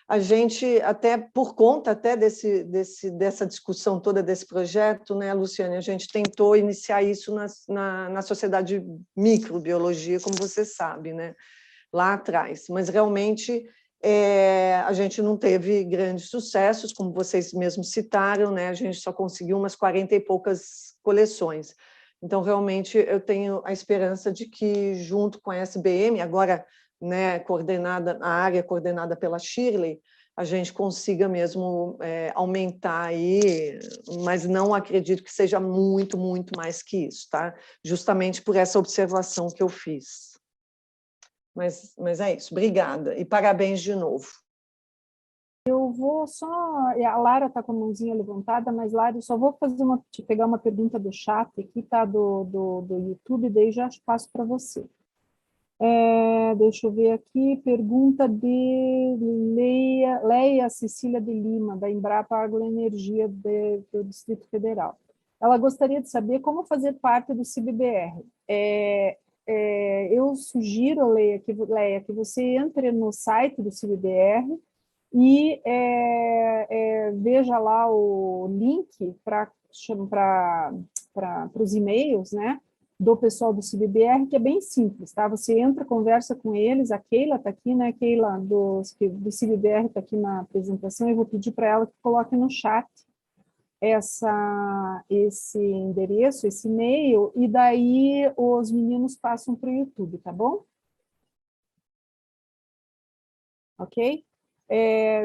Speaker 8: A gente, até por conta até dessa discussão toda desse projeto, né, Luciane, a gente tentou iniciar isso na Sociedade Microbiologia, como você sabe, né, lá atrás. Mas, realmente, a gente não teve grandes sucessos, como vocês mesmos citaram, né, a gente só conseguiu umas 40 e poucas coleções. Então, realmente, eu tenho a esperança de que, junto com a SBM, agora, né, a área coordenada pela Shirley, a gente consiga mesmo aumentar aí, mas não acredito que seja muito, muito mais que isso, tá? Justamente por essa observação que eu fiz. Mas é isso, obrigada, e parabéns de novo.
Speaker 7: Eu vou só... A Lara está com a mãozinha levantada, mas, Lara, eu só vou pegar uma pergunta do chat aqui, tá? Do YouTube, daí já passo para você. Deixa eu ver aqui, pergunta de Leia Cecília de Lima, da Embrapa Agroenergia do Distrito Federal. Ela gostaria de saber como fazer parte do CIBBR. Eu sugiro, Leia, que você entre no site do CIBBR e veja lá o link para os e-mails, né, do pessoal do CIBBR, que é bem simples, tá? Você entra, conversa com eles, a Keila está aqui, né? Keila do CIBBR está aqui na apresentação, eu vou pedir para ela que coloque no chat esse endereço, esse e-mail, e daí os meninos passam para o YouTube, tá bom? Ok?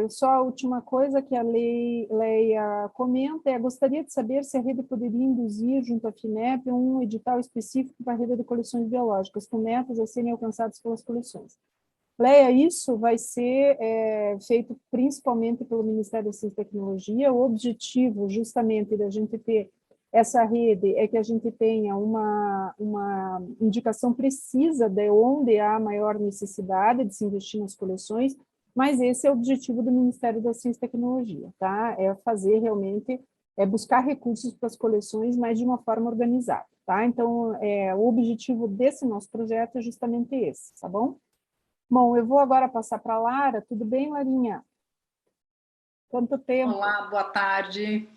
Speaker 7: Só a última coisa que a Leia comenta gostaria de saber se a rede poderia induzir, junto à FINEP, um edital específico para a rede de coleções biológicas, com metas a serem alcançadas pelas coleções. Leia, isso vai ser feito principalmente pelo Ministério da Ciência e Tecnologia. O objetivo, justamente, da gente ter essa rede é que a gente tenha uma indicação precisa de onde há maior necessidade de se investir nas coleções, mas esse é o objetivo do Ministério da Ciência e Tecnologia, tá? É fazer realmente, buscar recursos para as coleções, mas de uma forma organizada, tá? Então, o objetivo desse nosso projeto é justamente esse, tá bom? Bom, eu vou agora passar para a Lara. Tudo bem, Larinha? Quanto tempo?
Speaker 9: Olá, boa tarde.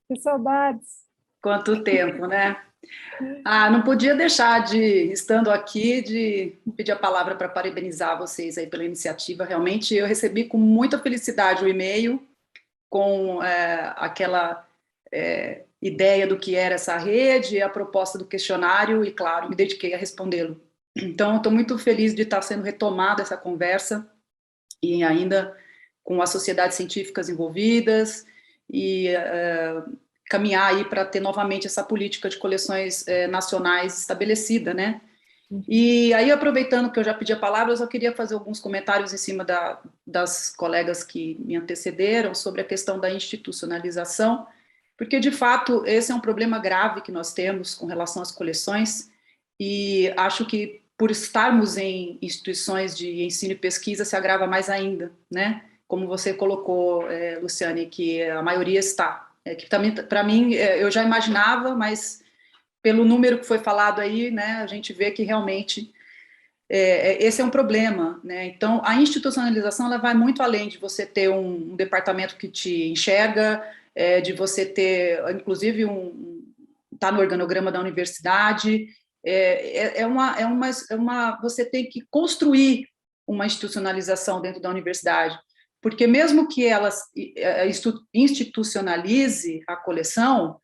Speaker 7: Que saudades.
Speaker 9: Quanto tempo, né? Não podia deixar estando aqui, de pedir a palavra para parabenizar vocês aí pela iniciativa. Realmente, eu recebi com muita felicidade o e-mail com aquela ideia do que era essa rede, a proposta do questionário e, claro, me dediquei a respondê-lo. Então, estou muito feliz de estar sendo retomada essa conversa e ainda com as sociedades científicas envolvidas e caminhar aí para ter novamente essa política de coleções nacionais estabelecida, né? E aí, aproveitando que eu já pedi a palavra, eu só queria fazer alguns comentários em cima das colegas que me antecederam sobre a questão da institucionalização, porque, de fato, esse é um problema grave que nós temos com relação às coleções, e acho que, por estarmos em instituições de ensino e pesquisa, se agrava mais ainda, né? Como você colocou, Luciane, que a maioria está. Que também, para mim, eu já imaginava, mas pelo número que foi falado aí, né, a gente vê que realmente esse é um problema, né? Então, a institucionalização ela vai muito além de você ter um departamento que te enxerga, de você ter, inclusive, tá no organograma da universidade. Você tem que construir uma institucionalização dentro da universidade, porque mesmo que ela institucionalize a coleção,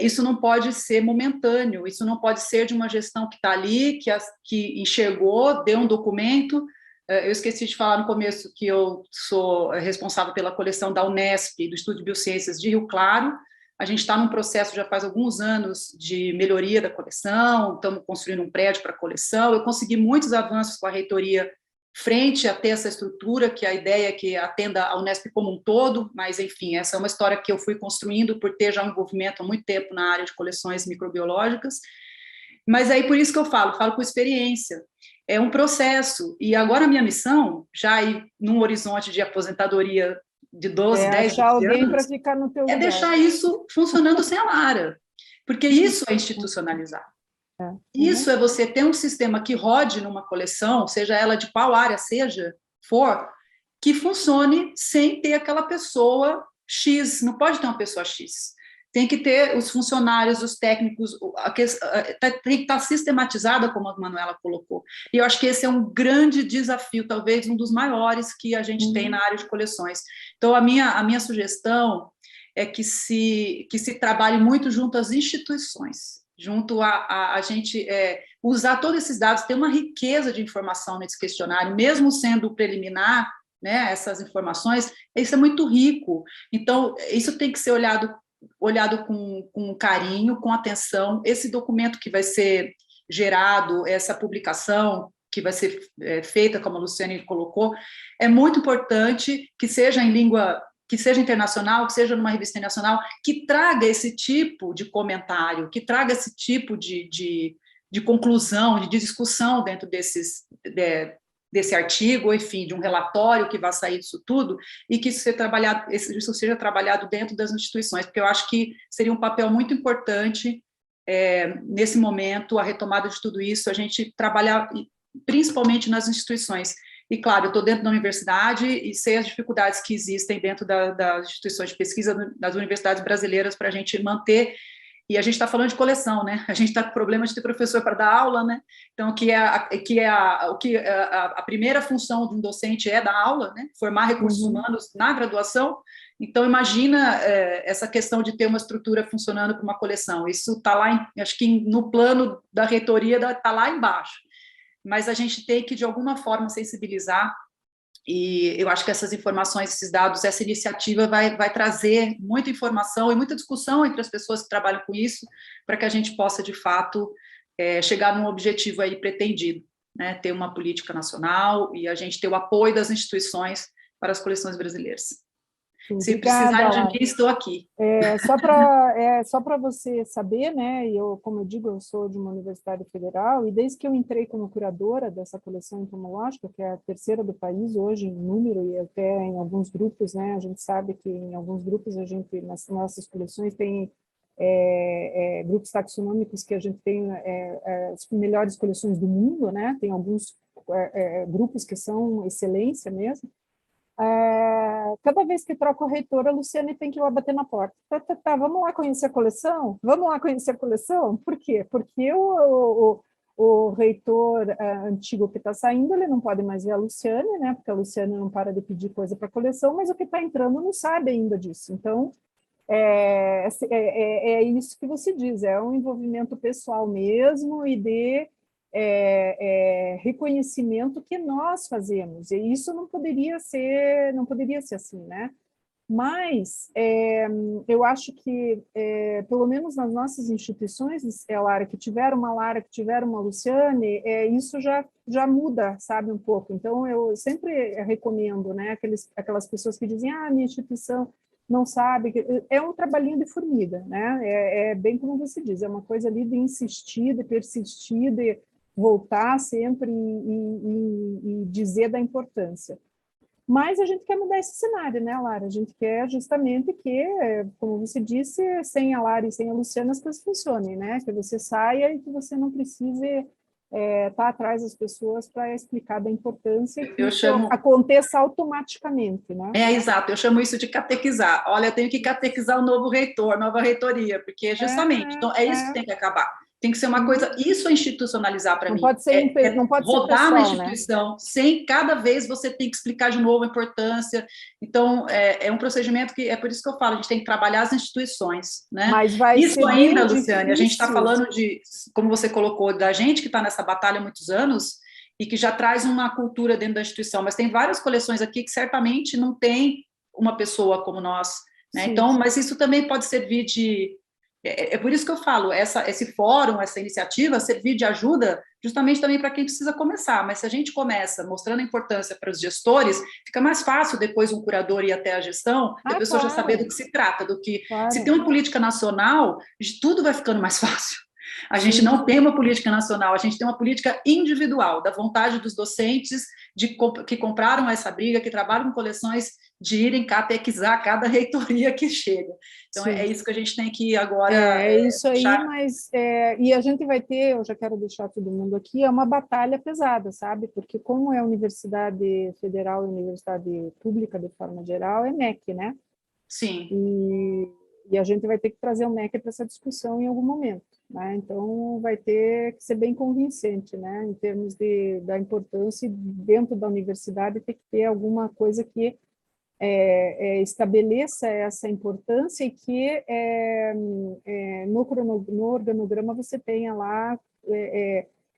Speaker 9: isso não pode ser momentâneo, isso não pode ser de uma gestão que está ali, que enxergou, deu um documento. Eu esqueci de falar no começo que eu sou responsável pela coleção da Unesp, do Estúdio de Biociências de Rio Claro. A gente está num processo já faz alguns anos de melhoria da coleção, estamos construindo um prédio para a coleção. Eu consegui muitos avanços com a reitoria frente a ter essa estrutura, que a ideia é que atenda a Unesp como um todo, mas, enfim, essa é uma história que eu fui construindo por ter já um envolvimento há muito tempo na área de coleções microbiológicas. Mas aí, por isso que eu falo com experiência. É um processo, e agora a minha missão, já aí num horizonte de aposentadoria de 12, 10, 12
Speaker 7: alguém para
Speaker 9: anos,
Speaker 7: ficar no teu lugar.
Speaker 9: deixar isso funcionando sem a Lara, porque isso é institucionalizar. Isso é você ter um sistema que rode numa coleção, seja ela de qual área for, que funcione sem ter aquela pessoa X, não pode ter uma pessoa X. Tem que ter os funcionários, os técnicos, tem que estar sistematizada, como a Manuela colocou. E eu acho que esse é um grande desafio, talvez um dos maiores que a gente tem na área de coleções. Então, a minha sugestão é que se trabalhe muito junto às instituições, junto a gente usar todos esses dados, ter uma riqueza de informação nesse questionário, mesmo sendo preliminar, né, essas informações, isso é muito rico. Então, isso tem que ser olhado com carinho, com atenção. Esse documento que vai ser gerado, essa publicação que vai ser feita, como a Luciane colocou, é muito importante que seja em língua, que seja internacional, que seja numa revista nacional, que traga esse tipo de comentário, que traga esse tipo de conclusão, de discussão dentro desse artigo, enfim, de um relatório que vai sair disso tudo, e que isso seja trabalhado dentro das instituições, porque eu acho que seria um papel muito importante, nesse momento, a retomada de tudo isso, a gente trabalhar principalmente nas instituições. E, claro, eu estou dentro da universidade e sei as dificuldades que existem dentro das instituições de pesquisa das universidades brasileiras para a gente manter. E a gente está falando de coleção, né? A gente está com problema de ter professor para dar aula, né? Então, a primeira função de um docente é dar aula, né? Formar recursos humanos na graduação. Então, imagina essa questão de ter uma estrutura funcionando para uma coleção. Isso está lá, acho que no plano da reitoria está lá embaixo. Mas a gente tem que, de alguma forma, sensibilizar, e eu acho que essas informações, esses dados, essa iniciativa vai trazer muita informação e muita discussão entre as pessoas que trabalham com isso, para que a gente possa, de fato, chegar num objetivo aí pretendido, né? Ter uma política nacional e a gente ter o apoio das instituições para as coleções brasileiras. Se precisarem de mim, estou aqui.
Speaker 7: Só para você saber, né? Como eu digo, eu sou de uma universidade federal, e desde que eu entrei como curadora dessa coleção entomológica, que é a terceira do país hoje em número, e até em alguns grupos, né? A gente sabe que em alguns grupos nas nossas coleções tem grupos taxonômicos que a gente tem as melhores coleções do mundo, né? Tem alguns grupos que são excelência mesmo. Cada vez que troca o reitor, a Luciane tem que ir lá bater na porta. Tá, vamos lá conhecer a coleção? Vamos lá conhecer a coleção? Por quê? Porque o reitor antigo que está saindo, ele não pode mais ver a Luciane, né? Porque a Luciane não para de pedir coisa para a coleção, mas o que está entrando não sabe ainda disso. Então, é isso que você diz, é um envolvimento pessoal mesmo e de reconhecimento que nós fazemos, e isso não poderia ser assim, né? Mas eu acho que, pelo menos nas nossas instituições, Lara, que tiveram uma Luciane, isso já muda, sabe, um pouco. Então, eu sempre recomendo, né, aquelas pessoas que dizem, minha instituição não sabe, é um trabalhinho de formiga, né? É bem como você diz, é uma coisa ali de insistir, de persistir, de voltar sempre e dizer da importância. Mas a gente quer mudar esse cenário, né, Lara? A gente quer justamente que, como você disse, sem a Lara e sem a Luciana as coisas funcionem, né? Que você saia e que você não precise estar atrás das pessoas para explicar da importância que isso aconteça automaticamente, né?
Speaker 9: Exato, eu chamo isso de catequizar. Olha, eu tenho que catequizar o novo reitor, nova reitoria, porque justamente, então é isso que tem que acabar. Tem que ser uma coisa, isso é institucionalizar para mim.
Speaker 7: Pode ser, não pode
Speaker 9: rodar
Speaker 7: ser pessoal,
Speaker 9: na instituição, né? Sem cada vez você tem que explicar de novo a importância. Então, é um procedimento que, é por isso que eu falo, a gente tem que trabalhar as instituições, né?
Speaker 7: Mas vai
Speaker 9: isso
Speaker 7: ser
Speaker 9: ainda,
Speaker 7: bem
Speaker 9: Luciane,
Speaker 7: difícil.
Speaker 9: A gente está falando de, como você colocou, da gente que está nessa batalha há muitos anos e que já traz uma cultura dentro da instituição, mas tem várias coleções aqui que certamente não tem uma pessoa como nós, né? Então, mas isso também pode servir de... É por isso que eu falo, esse fórum, essa iniciativa, servir de ajuda justamente também para quem precisa começar, mas se a gente começa mostrando a importância para os gestores, fica mais fácil depois um curador ir até a gestão, e a pessoa já saber do que se trata, se tem uma política nacional, tudo vai ficando mais fácil. A gente não tem uma política nacional, a gente tem uma política individual, da vontade dos docentes que compraram essa briga, que trabalham com coleções, de irem catequizar cada reitoria que chega. Então, é isso que a gente tem que agora...
Speaker 7: É isso aí, mas... e a gente vai ter, eu já quero deixar todo mundo aqui, é uma batalha pesada, sabe? Porque como é Universidade Federal e Universidade Pública, de forma geral, é MEC, né?
Speaker 9: Sim.
Speaker 7: E a gente vai ter que trazer o MEC para essa discussão em algum momento, né? Então, vai ter que ser bem convincente, né? Em termos da importância, dentro da universidade, tem que ter alguma coisa que estabeleça essa importância e que no organograma você tenha lá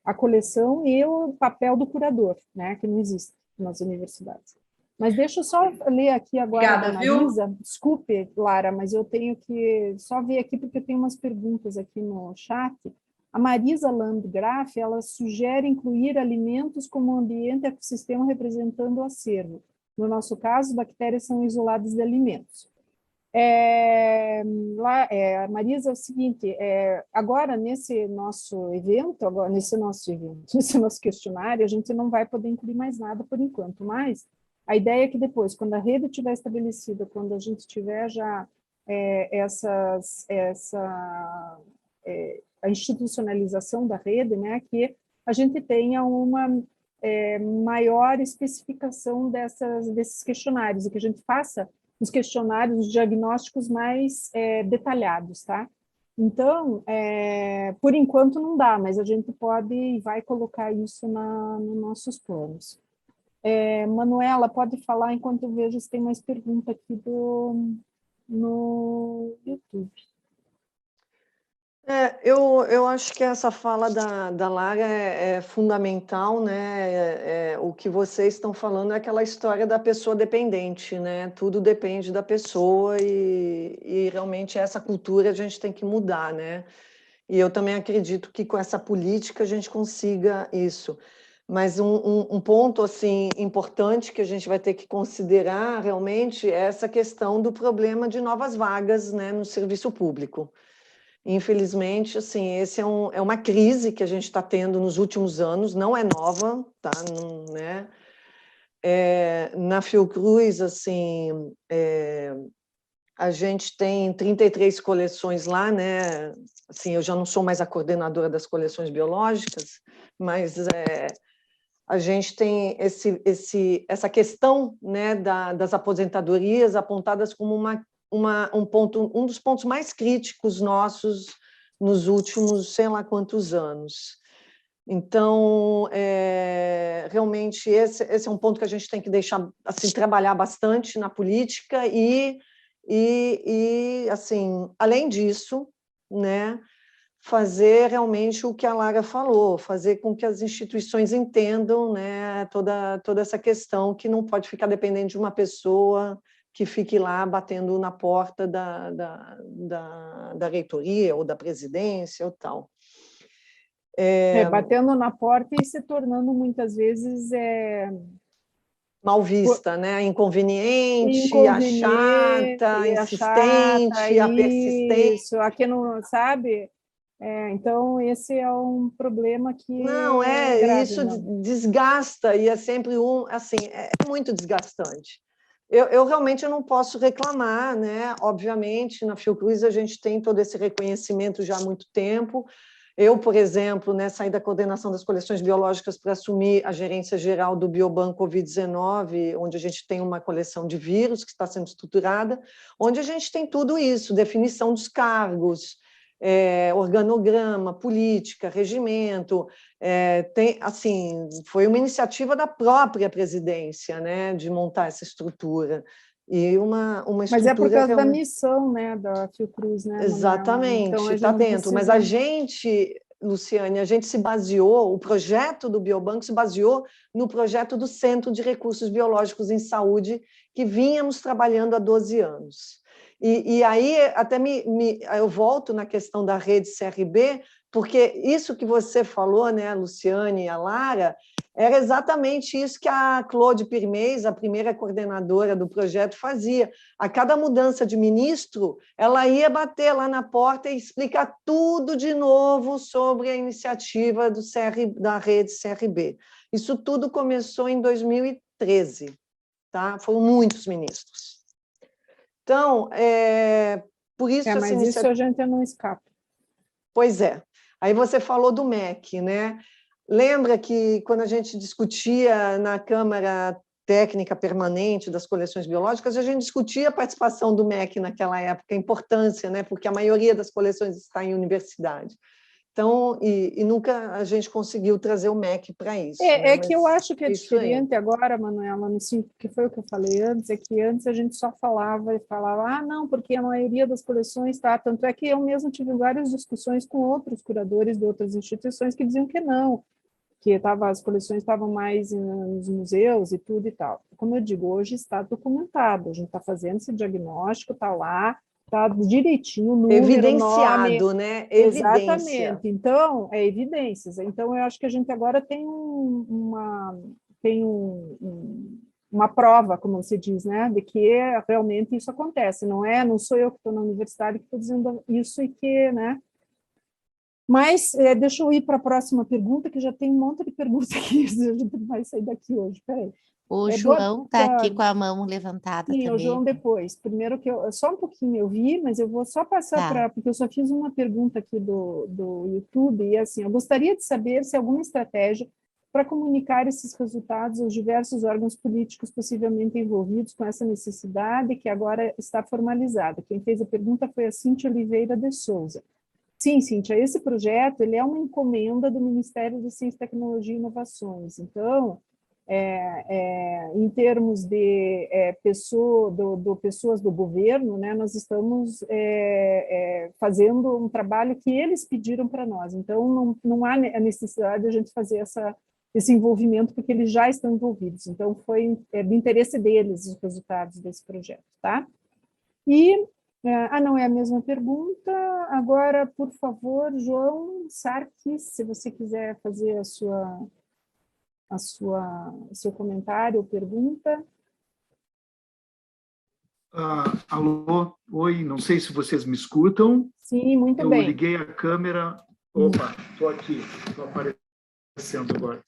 Speaker 7: a coleção e o papel do curador, né? Que não existe nas universidades. Mas deixa eu só ler aqui agora da Marisa. Viu? Desculpe, Lara, mas eu tenho que só ver aqui porque tem umas perguntas aqui no chat. A Marisa Landgraf, ela sugere incluir alimentos como ambiente ecossistema representando o acervo. No nosso caso, bactérias são isoladas de alimentos. Marisa, é o seguinte, agora nesse nosso questionário, a gente não vai poder incluir mais nada por enquanto, mas a ideia é que depois, quando a rede estiver estabelecida, quando a gente tiver já a institucionalização da rede, né, que a gente tenha uma maior especificação desses questionários, e que a gente faça os questionários, os diagnósticos mais detalhados, tá? Então, por enquanto não dá, mas a gente pode e vai colocar isso nos nossos planos. Manuela, pode falar enquanto eu vejo se tem mais pergunta aqui no YouTube.
Speaker 8: Eu acho que essa fala da Lara é fundamental, né? O que vocês estão falando é aquela história da pessoa dependente, né? Tudo depende da pessoa e realmente essa cultura a gente tem que mudar, né? E eu também acredito que com essa política a gente consiga isso. Mas um ponto assim importante que a gente vai ter que considerar realmente é essa questão do problema de novas vagas, né, no serviço público. Infelizmente, assim, esse é uma crise que a gente está tendo nos últimos anos, não é nova, tá? Não, né? Na Fiocruz, assim, a gente tem 33 coleções lá, né? Assim, eu já não sou mais a coordenadora das coleções biológicas, mas a gente tem essa questão, né, das aposentadorias apontadas como um dos pontos mais críticos nossos nos últimos sei lá quantos anos. Então, realmente, esse é um ponto que a gente tem que deixar, assim, trabalhar bastante na política e assim, além disso, né, fazer realmente o que a Lara falou, fazer com que as instituições entendam, né, toda essa questão que não pode ficar dependendo de uma pessoa que fique lá batendo na porta da reitoria ou da presidência ou tal.
Speaker 7: Batendo na porta e se tornando muitas vezes
Speaker 8: mal vista, né? Inconveniente, a chata, insistente, a persistente.
Speaker 7: Isso, aqui não sabe. Então, esse é um problema que
Speaker 8: não é grave, isso não. Desgasta, e é sempre assim, é muito desgastante. Eu realmente não posso reclamar, né? Obviamente, na Fiocruz a gente tem todo esse reconhecimento já há muito tempo. Eu, por exemplo, né, saí da coordenação das coleções biológicas para assumir a gerência geral do Biobanco Covid-19, onde a gente tem uma coleção de vírus que está sendo estruturada, onde a gente tem tudo isso, definição dos cargos, organograma, política, regimento, assim, foi uma iniciativa da própria presidência, né, de montar essa estrutura. E uma estrutura.
Speaker 7: Mas é por causa da missão, né, da Fiocruz, né?
Speaker 8: Exatamente, então, está dentro. Precisa... Mas a gente, Luciane, a gente se baseou, o projeto do Biobanco se baseou no projeto do Centro de Recursos Biológicos em Saúde, que vínhamos trabalhando há 12 anos. E aí até eu volto na questão da rede CRB, porque isso que você falou, né, Luciane e a Lara, era exatamente isso que a Claude Pirmez, a primeira coordenadora do projeto, fazia. A cada mudança de ministro, ela ia bater lá na porta e explicar tudo de novo sobre a iniciativa da rede CRB. Isso tudo começou em 2013, tá? Foram muitos ministros. Então, por isso
Speaker 7: mas
Speaker 8: essa iniciativa...
Speaker 7: isso a gente não escapa.
Speaker 8: Pois é. Aí você falou do MEC, né? Lembra que quando a gente discutia na Câmara Técnica Permanente das Coleções Biológicas, a gente discutia a participação do MEC naquela época, a importância, né? Porque a maioria das coleções está em universidade. Então, e nunca a gente conseguiu trazer o MEC para isso.
Speaker 7: Né? Que eu acho que é diferente agora, Manuela, que foi o que eu falei antes, é que antes a gente só falava, não, porque a maioria das coleções está, tanto é que eu mesmo tive várias discussões com outros curadores de outras instituições que diziam que não, que as coleções estavam mais nos museus e tudo e tal. Como eu digo, hoje está documentado, a gente está fazendo esse diagnóstico, está lá, está direitinho, número,
Speaker 8: evidenciado,
Speaker 7: nome.
Speaker 8: Né?
Speaker 7: Exatamente. Então, evidências. Então, eu acho que a gente agora tem uma prova, como se diz, né, de que realmente isso acontece. Não sou eu que estou na universidade que estou dizendo isso e que, né? Mas deixa eu ir para a próxima pergunta, que já tem um monte de perguntas aqui, a gente vai sair daqui hoje. Peraí.
Speaker 5: O João está aqui com a mão levantada também.
Speaker 7: Sim, o João depois. Primeiro que só um pouquinho eu vi, mas eu vou só passar porque eu só fiz uma pergunta aqui do YouTube, e assim, eu gostaria de saber se alguma estratégia para comunicar esses resultados aos diversos órgãos políticos possivelmente envolvidos com essa necessidade que agora está formalizada. Quem fez a pergunta foi a Cíntia Oliveira de Souza. Sim, Cíntia, esse projeto ele é uma encomenda do Ministério de Ciência, Tecnologia e Inovações. Então, em termos de pessoas do governo, né, nós estamos fazendo um trabalho que eles pediram para nós. Então, não há a necessidade de a gente fazer esse envolvimento, porque eles já estão envolvidos. Então, foi do interesse deles os resultados desse projeto, tá? E... não é a mesma pergunta. Agora, por favor, João Sarkis, se você quiser fazer seu comentário ou pergunta.
Speaker 10: Alô, oi, não sei se vocês me escutam.
Speaker 7: Sim, muito bem.
Speaker 10: Eu liguei a câmera. Opa, estou aqui, estou aparecendo agora.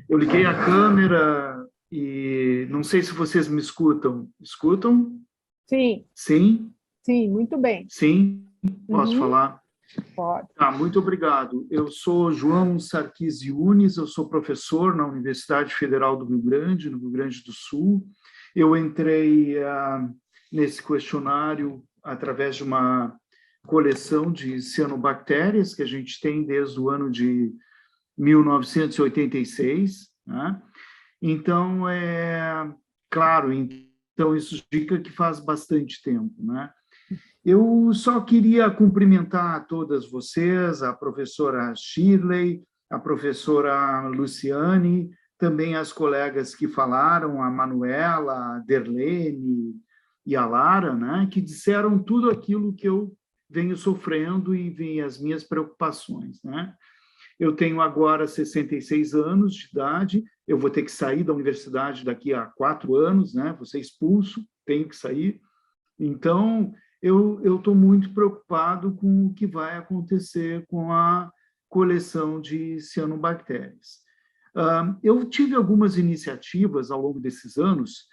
Speaker 10: Eu liguei a câmera e não sei se vocês me escutam. Escutam?
Speaker 7: Sim.
Speaker 10: Sim?
Speaker 7: Sim, muito bem.
Speaker 10: Sim? Posso falar?
Speaker 7: Pode.
Speaker 10: Muito obrigado. Eu sou João Sarkis Yunes, eu sou professor na Universidade Federal do Rio Grande, no Rio Grande do Sul. Eu entrei nesse questionário através de uma coleção de cianobactérias que a gente tem desde o ano de 1986. Né? Então, claro, então isso indica que faz bastante tempo, né? Eu só queria cumprimentar a todas vocês, a professora Shirley, a professora Luciane, também as colegas que falaram, a Manuela, a Derlene, e a Lara, né, que disseram tudo aquilo que eu venho sofrendo e vem as minhas preocupações, né? Eu tenho agora 66 anos de idade, eu vou ter que sair da universidade daqui a 4 anos, né? Vou ser expulso, tenho que sair. Então, eu estou muito preocupado com o que vai acontecer com a coleção de cianobactérias. Eu tive algumas iniciativas ao longo desses anos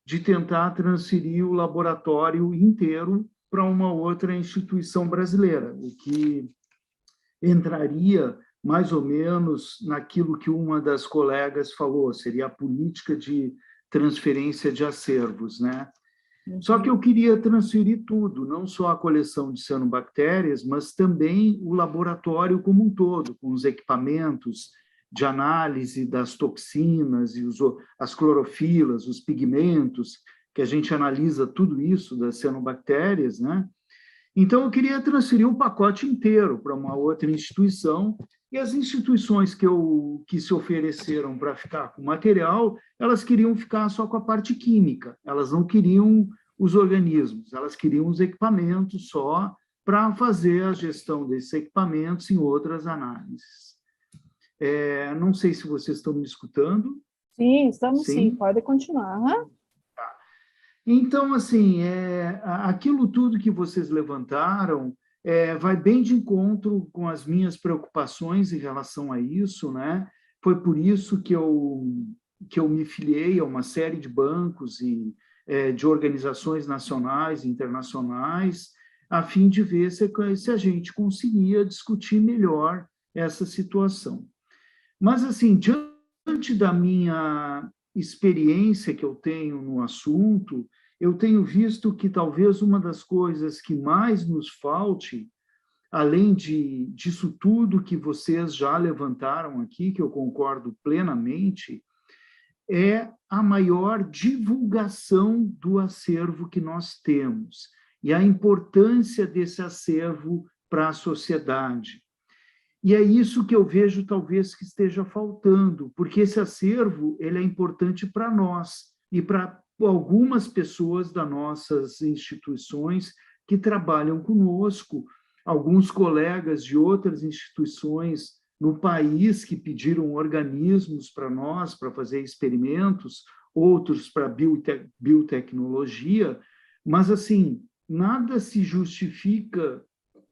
Speaker 10: de tentar transferir o laboratório inteiro para uma outra instituição brasileira, o que entraria mais ou menos naquilo que uma das colegas falou, seria a política de transferência de acervos, né? Só que eu queria transferir tudo, não só a coleção de cianobactérias, mas também o laboratório como um todo, com os equipamentos de análise das toxinas e as clorofilas, os pigmentos, que a gente analisa tudo isso das cianobactérias, né? Então, eu queria transferir o pacote inteiro para uma outra instituição, e as instituições que se ofereceram para ficar com o material, elas queriam ficar só com a parte química, elas não queriam os organismos, elas queriam os equipamentos só para fazer a gestão desses equipamentos em outras análises. Não sei se vocês estão me escutando.
Speaker 7: Sim, estamos sim, pode continuar. Uhum.
Speaker 10: Então, assim, aquilo tudo que vocês levantaram vai bem de encontro com as minhas preocupações em relação a isso, né? Foi por isso que eu me filiei a uma série de bancos e de organizações nacionais e internacionais, a fim de ver se a gente conseguia discutir melhor essa situação. Mas, assim, diante da minha experiência que eu tenho no assunto, eu tenho visto que talvez uma das coisas que mais nos falte, além disso tudo que vocês já levantaram aqui, que eu concordo plenamente, é a maior divulgação do acervo que nós temos e a importância desse acervo para a sociedade. E é isso que eu vejo talvez que esteja faltando, porque esse acervo ele é importante para nós e para algumas pessoas das nossas instituições que trabalham conosco, alguns colegas de outras instituições no país que pediram organismos para nós, para fazer experimentos, outros para biotecnologia, mas, assim, nada se justifica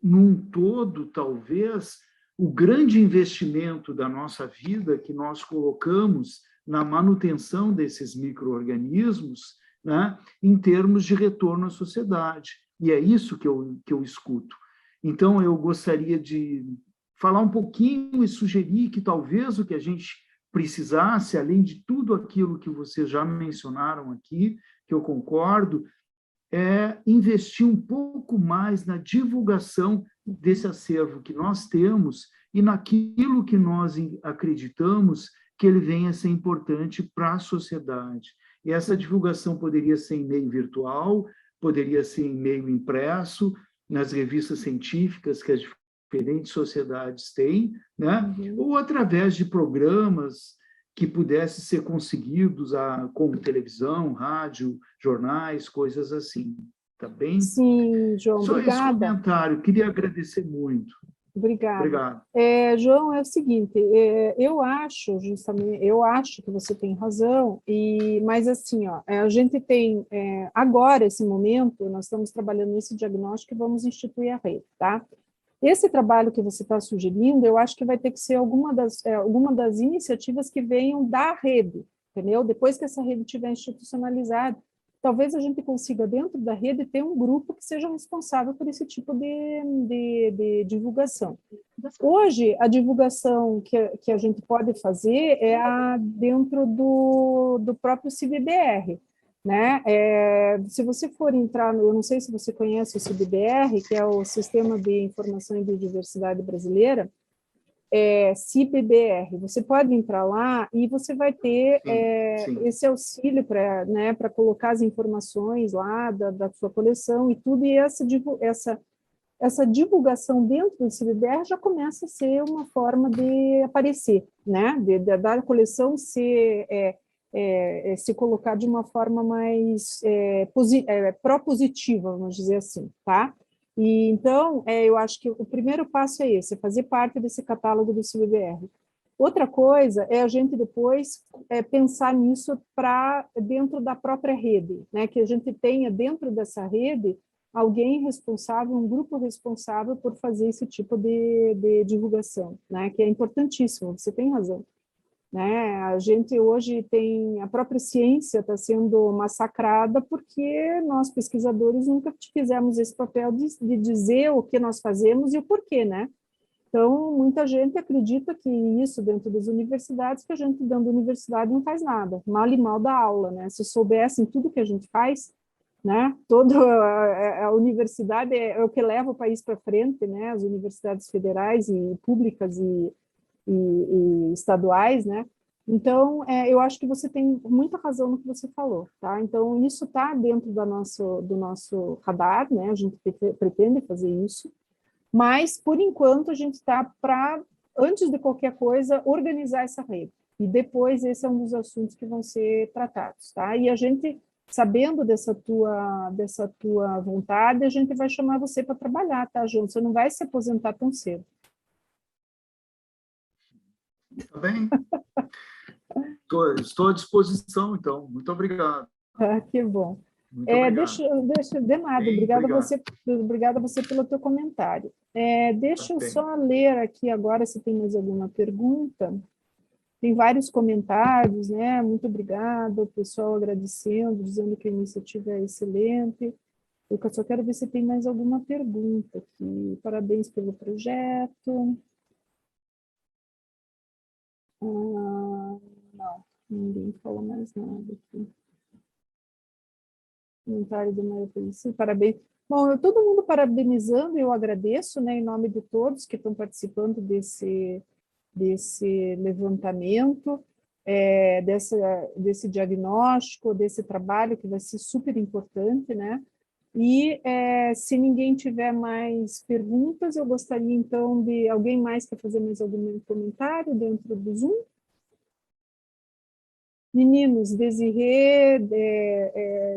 Speaker 10: num todo, talvez, o grande investimento da nossa vida que nós colocamos na manutenção desses micro-organismos, né, em termos de retorno à sociedade. E é isso que eu escuto. Então, eu gostaria de falar um pouquinho e sugerir que talvez o que a gente precisasse, além de tudo aquilo que vocês já mencionaram aqui, que eu concordo, é investir um pouco mais na divulgação desse acervo que nós temos e naquilo que nós acreditamos que ele venha a ser importante para a sociedade. E essa divulgação poderia ser em meio virtual, poderia ser em meio impresso, nas revistas científicas que as diferentes sociedades têm, né? Ou através de programas que pudessem ser conseguidos como televisão, rádio, jornais, coisas assim. Tá bem?
Speaker 7: Sim, João,
Speaker 10: só
Speaker 7: obrigada.
Speaker 10: Esse comentário, queria agradecer muito.
Speaker 7: Obrigada.
Speaker 10: Obrigado.
Speaker 7: João, é o seguinte, eu acho que você tem razão, mas assim, a gente tem, agora, esse momento, nós estamos trabalhando nesse diagnóstico e vamos instituir a rede, tá? Esse trabalho que você está sugerindo, eu acho que vai ter que ser alguma das iniciativas que venham da rede, entendeu? Depois que essa rede estiver institucionalizada, talvez a gente consiga, dentro da rede, ter um grupo que seja responsável por esse tipo de divulgação. Hoje, a divulgação que a gente pode fazer é dentro do próprio CIBBR, né? Se você for entrar, eu não sei se você conhece o CIBBR, que é o Sistema de Informação e Biodiversidade Brasileira, CIBBR, você pode entrar lá e você vai ter sim. Esse auxílio para colocar as informações lá da sua coleção e tudo, e essa divulgação dentro do CIBBR já começa a ser uma forma de aparecer, né? Da coleção ser se colocar de uma forma mais propositiva, vamos dizer assim, tá? E então, eu acho que o primeiro passo é esse, é fazer parte desse catálogo do CIBBR. Outra coisa é a gente depois pensar nisso para dentro da própria rede, né? Que a gente tenha dentro dessa rede alguém responsável, um grupo responsável por fazer esse tipo de divulgação, né? Que é importantíssimo, você tem razão. Né? A gente hoje tem, a própria ciência está sendo massacrada porque nós, pesquisadores, nunca fizemos esse papel de dizer o que nós fazemos e o porquê, né? Então, muita gente acredita que isso dentro das universidades, que a gente dentro da universidade não faz nada, mal e mal da aula, né? Se soubessem tudo que a gente faz, né? Toda a universidade é o que leva o país para frente, né? As universidades federais e públicas e estaduais, né? Então, eu acho que você tem muita razão no que você falou, tá? Então, isso está dentro do nosso radar, né? A gente pretende fazer isso, mas, por enquanto, a gente está para, antes de qualquer coisa, organizar essa rede. E depois, esse é um dos assuntos que vão ser tratados, tá? E a gente, sabendo dessa tua vontade, a gente vai chamar você para trabalhar, tá, João? Você não vai se aposentar tão cedo.
Speaker 10: Tá bem. Estou à disposição, então. Muito obrigado.
Speaker 7: Que bom.
Speaker 10: Muito obrigado.
Speaker 7: Deixa, de nada,
Speaker 10: Bem,
Speaker 7: obrigada a você pelo teu comentário. Deixa eu
Speaker 10: bem.
Speaker 7: só ler aqui agora se tem mais alguma pergunta. Tem vários comentários, né? Muito obrigada, o pessoal agradecendo, dizendo que a iniciativa é excelente. Eu só quero ver se tem mais alguma pergunta aqui. Parabéns pelo projeto. Não, ninguém falou mais nada aqui. Comentário do Maria Felicia, parabéns. Bom, todo mundo parabenizando, eu agradeço, né, em nome de todos que estão participando desse levantamento, desse diagnóstico, desse trabalho que vai ser super importante, né? E se ninguém tiver mais perguntas, eu gostaria então de alguém mais quer fazer mais algum comentário dentro do Zoom? Meninos, Desirê,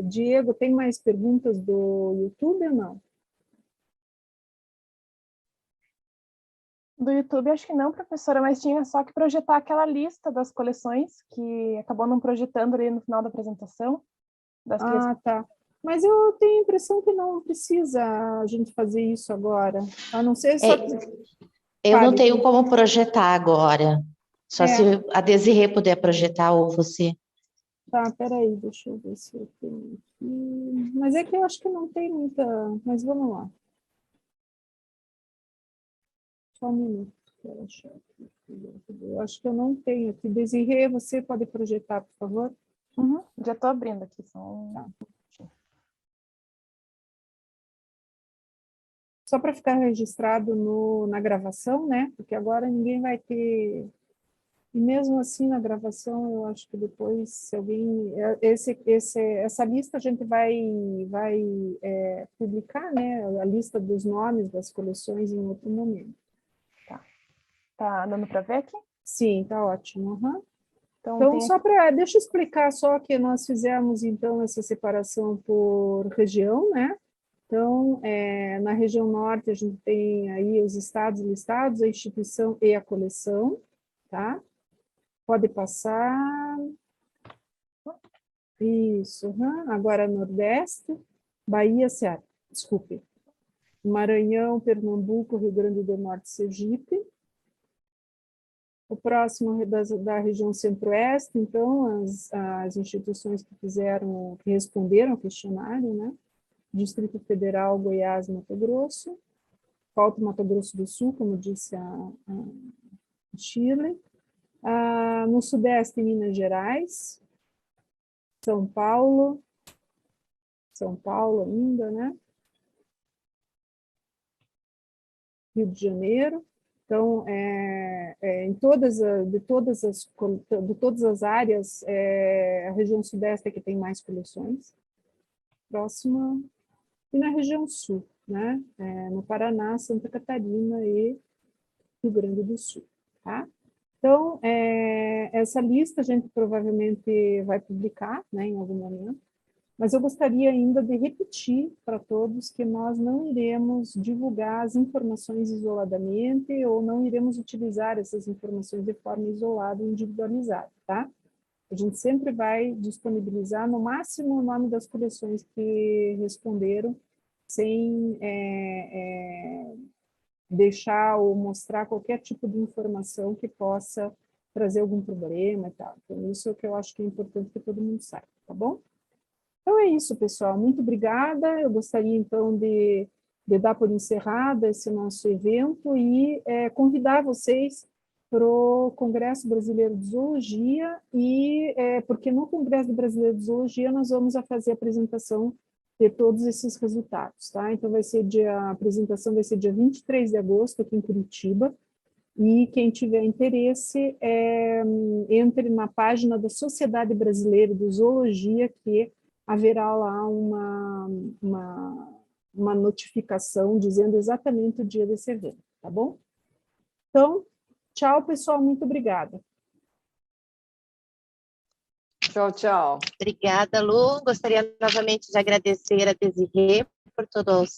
Speaker 7: Diego, tem mais perguntas do YouTube ou não?
Speaker 11: Do YouTube, acho que não, professora, mas tinha só que projetar aquela lista das coleções que acabou não projetando ali no final da apresentação.
Speaker 7: Tá. Mas eu tenho a impressão que não precisa a gente fazer isso agora, a não ser só...
Speaker 5: Eu não tenho como projetar agora, só se a Desirê puder projetar ou você.
Speaker 7: Tá, peraí, deixa eu ver se eu tenho aqui. Mas é que eu acho que não tem muita... Mas vamos lá. Só um minuto. Eu acho que eu não tenho aqui. Desirê, você pode projetar, por favor?
Speaker 11: Já estou abrindo aqui.
Speaker 7: Só para ficar registrado na gravação, né? Porque agora ninguém vai ter... E mesmo assim, na gravação, eu acho que depois, se alguém... essa lista a gente vai publicar, né? A lista dos nomes das coleções em outro momento.
Speaker 11: Tá dando para ver aqui?
Speaker 7: Sim, tá ótimo.
Speaker 11: Então
Speaker 7: só para... Deixa eu explicar só que nós fizemos, então, essa separação por região, né? Então, na região norte, a gente tem aí os estados listados, a instituição e a coleção, tá? Pode passar. Isso. Agora, Nordeste, Bahia, Ceará. Desculpe. Maranhão, Pernambuco, Rio Grande do Norte, Sergipe. O próximo da região Centro-Oeste, então, as instituições que responderam ao questionário, né? Distrito Federal, Goiás, Mato Grosso. Falta Mato Grosso do Sul, como disse a Chile. No Sudeste, Minas Gerais. São Paulo ainda, né? Rio de Janeiro. Então, de todas as áreas, a região Sudeste é que tem mais coleções. Próxima. E na região Sul, né? No Paraná, Santa Catarina e Rio Grande do Sul, tá? Então, essa lista a gente provavelmente vai publicar, né, em algum momento, mas eu gostaria ainda de repetir para todos que nós não iremos divulgar as informações isoladamente ou não iremos utilizar essas informações de forma isolada e individualizada, tá? A gente sempre vai disponibilizar no máximo o nome das coleções que responderam, sem deixar ou mostrar qualquer tipo de informação que possa trazer algum problema e tal. Então, isso é o que eu acho que é importante que todo mundo saiba, tá bom? Então é isso, pessoal. Muito obrigada. Eu gostaria, então, de dar por encerrado esse nosso evento e convidar vocês para o Congresso Brasileiro de Zoologia, porque no Congresso Brasileiro de Zoologia nós vamos fazer a apresentação de todos esses resultados, tá? Então a apresentação vai ser dia 23 de agosto aqui em Curitiba, e quem tiver interesse, entre na página da Sociedade Brasileira de Zoologia, que haverá lá uma notificação dizendo exatamente o dia desse evento, tá bom? Então, tchau, pessoal, muito obrigada.
Speaker 8: Tchau, tchau.
Speaker 5: Obrigada, Lu. Gostaria novamente de agradecer a Desirê por todo o auxílio.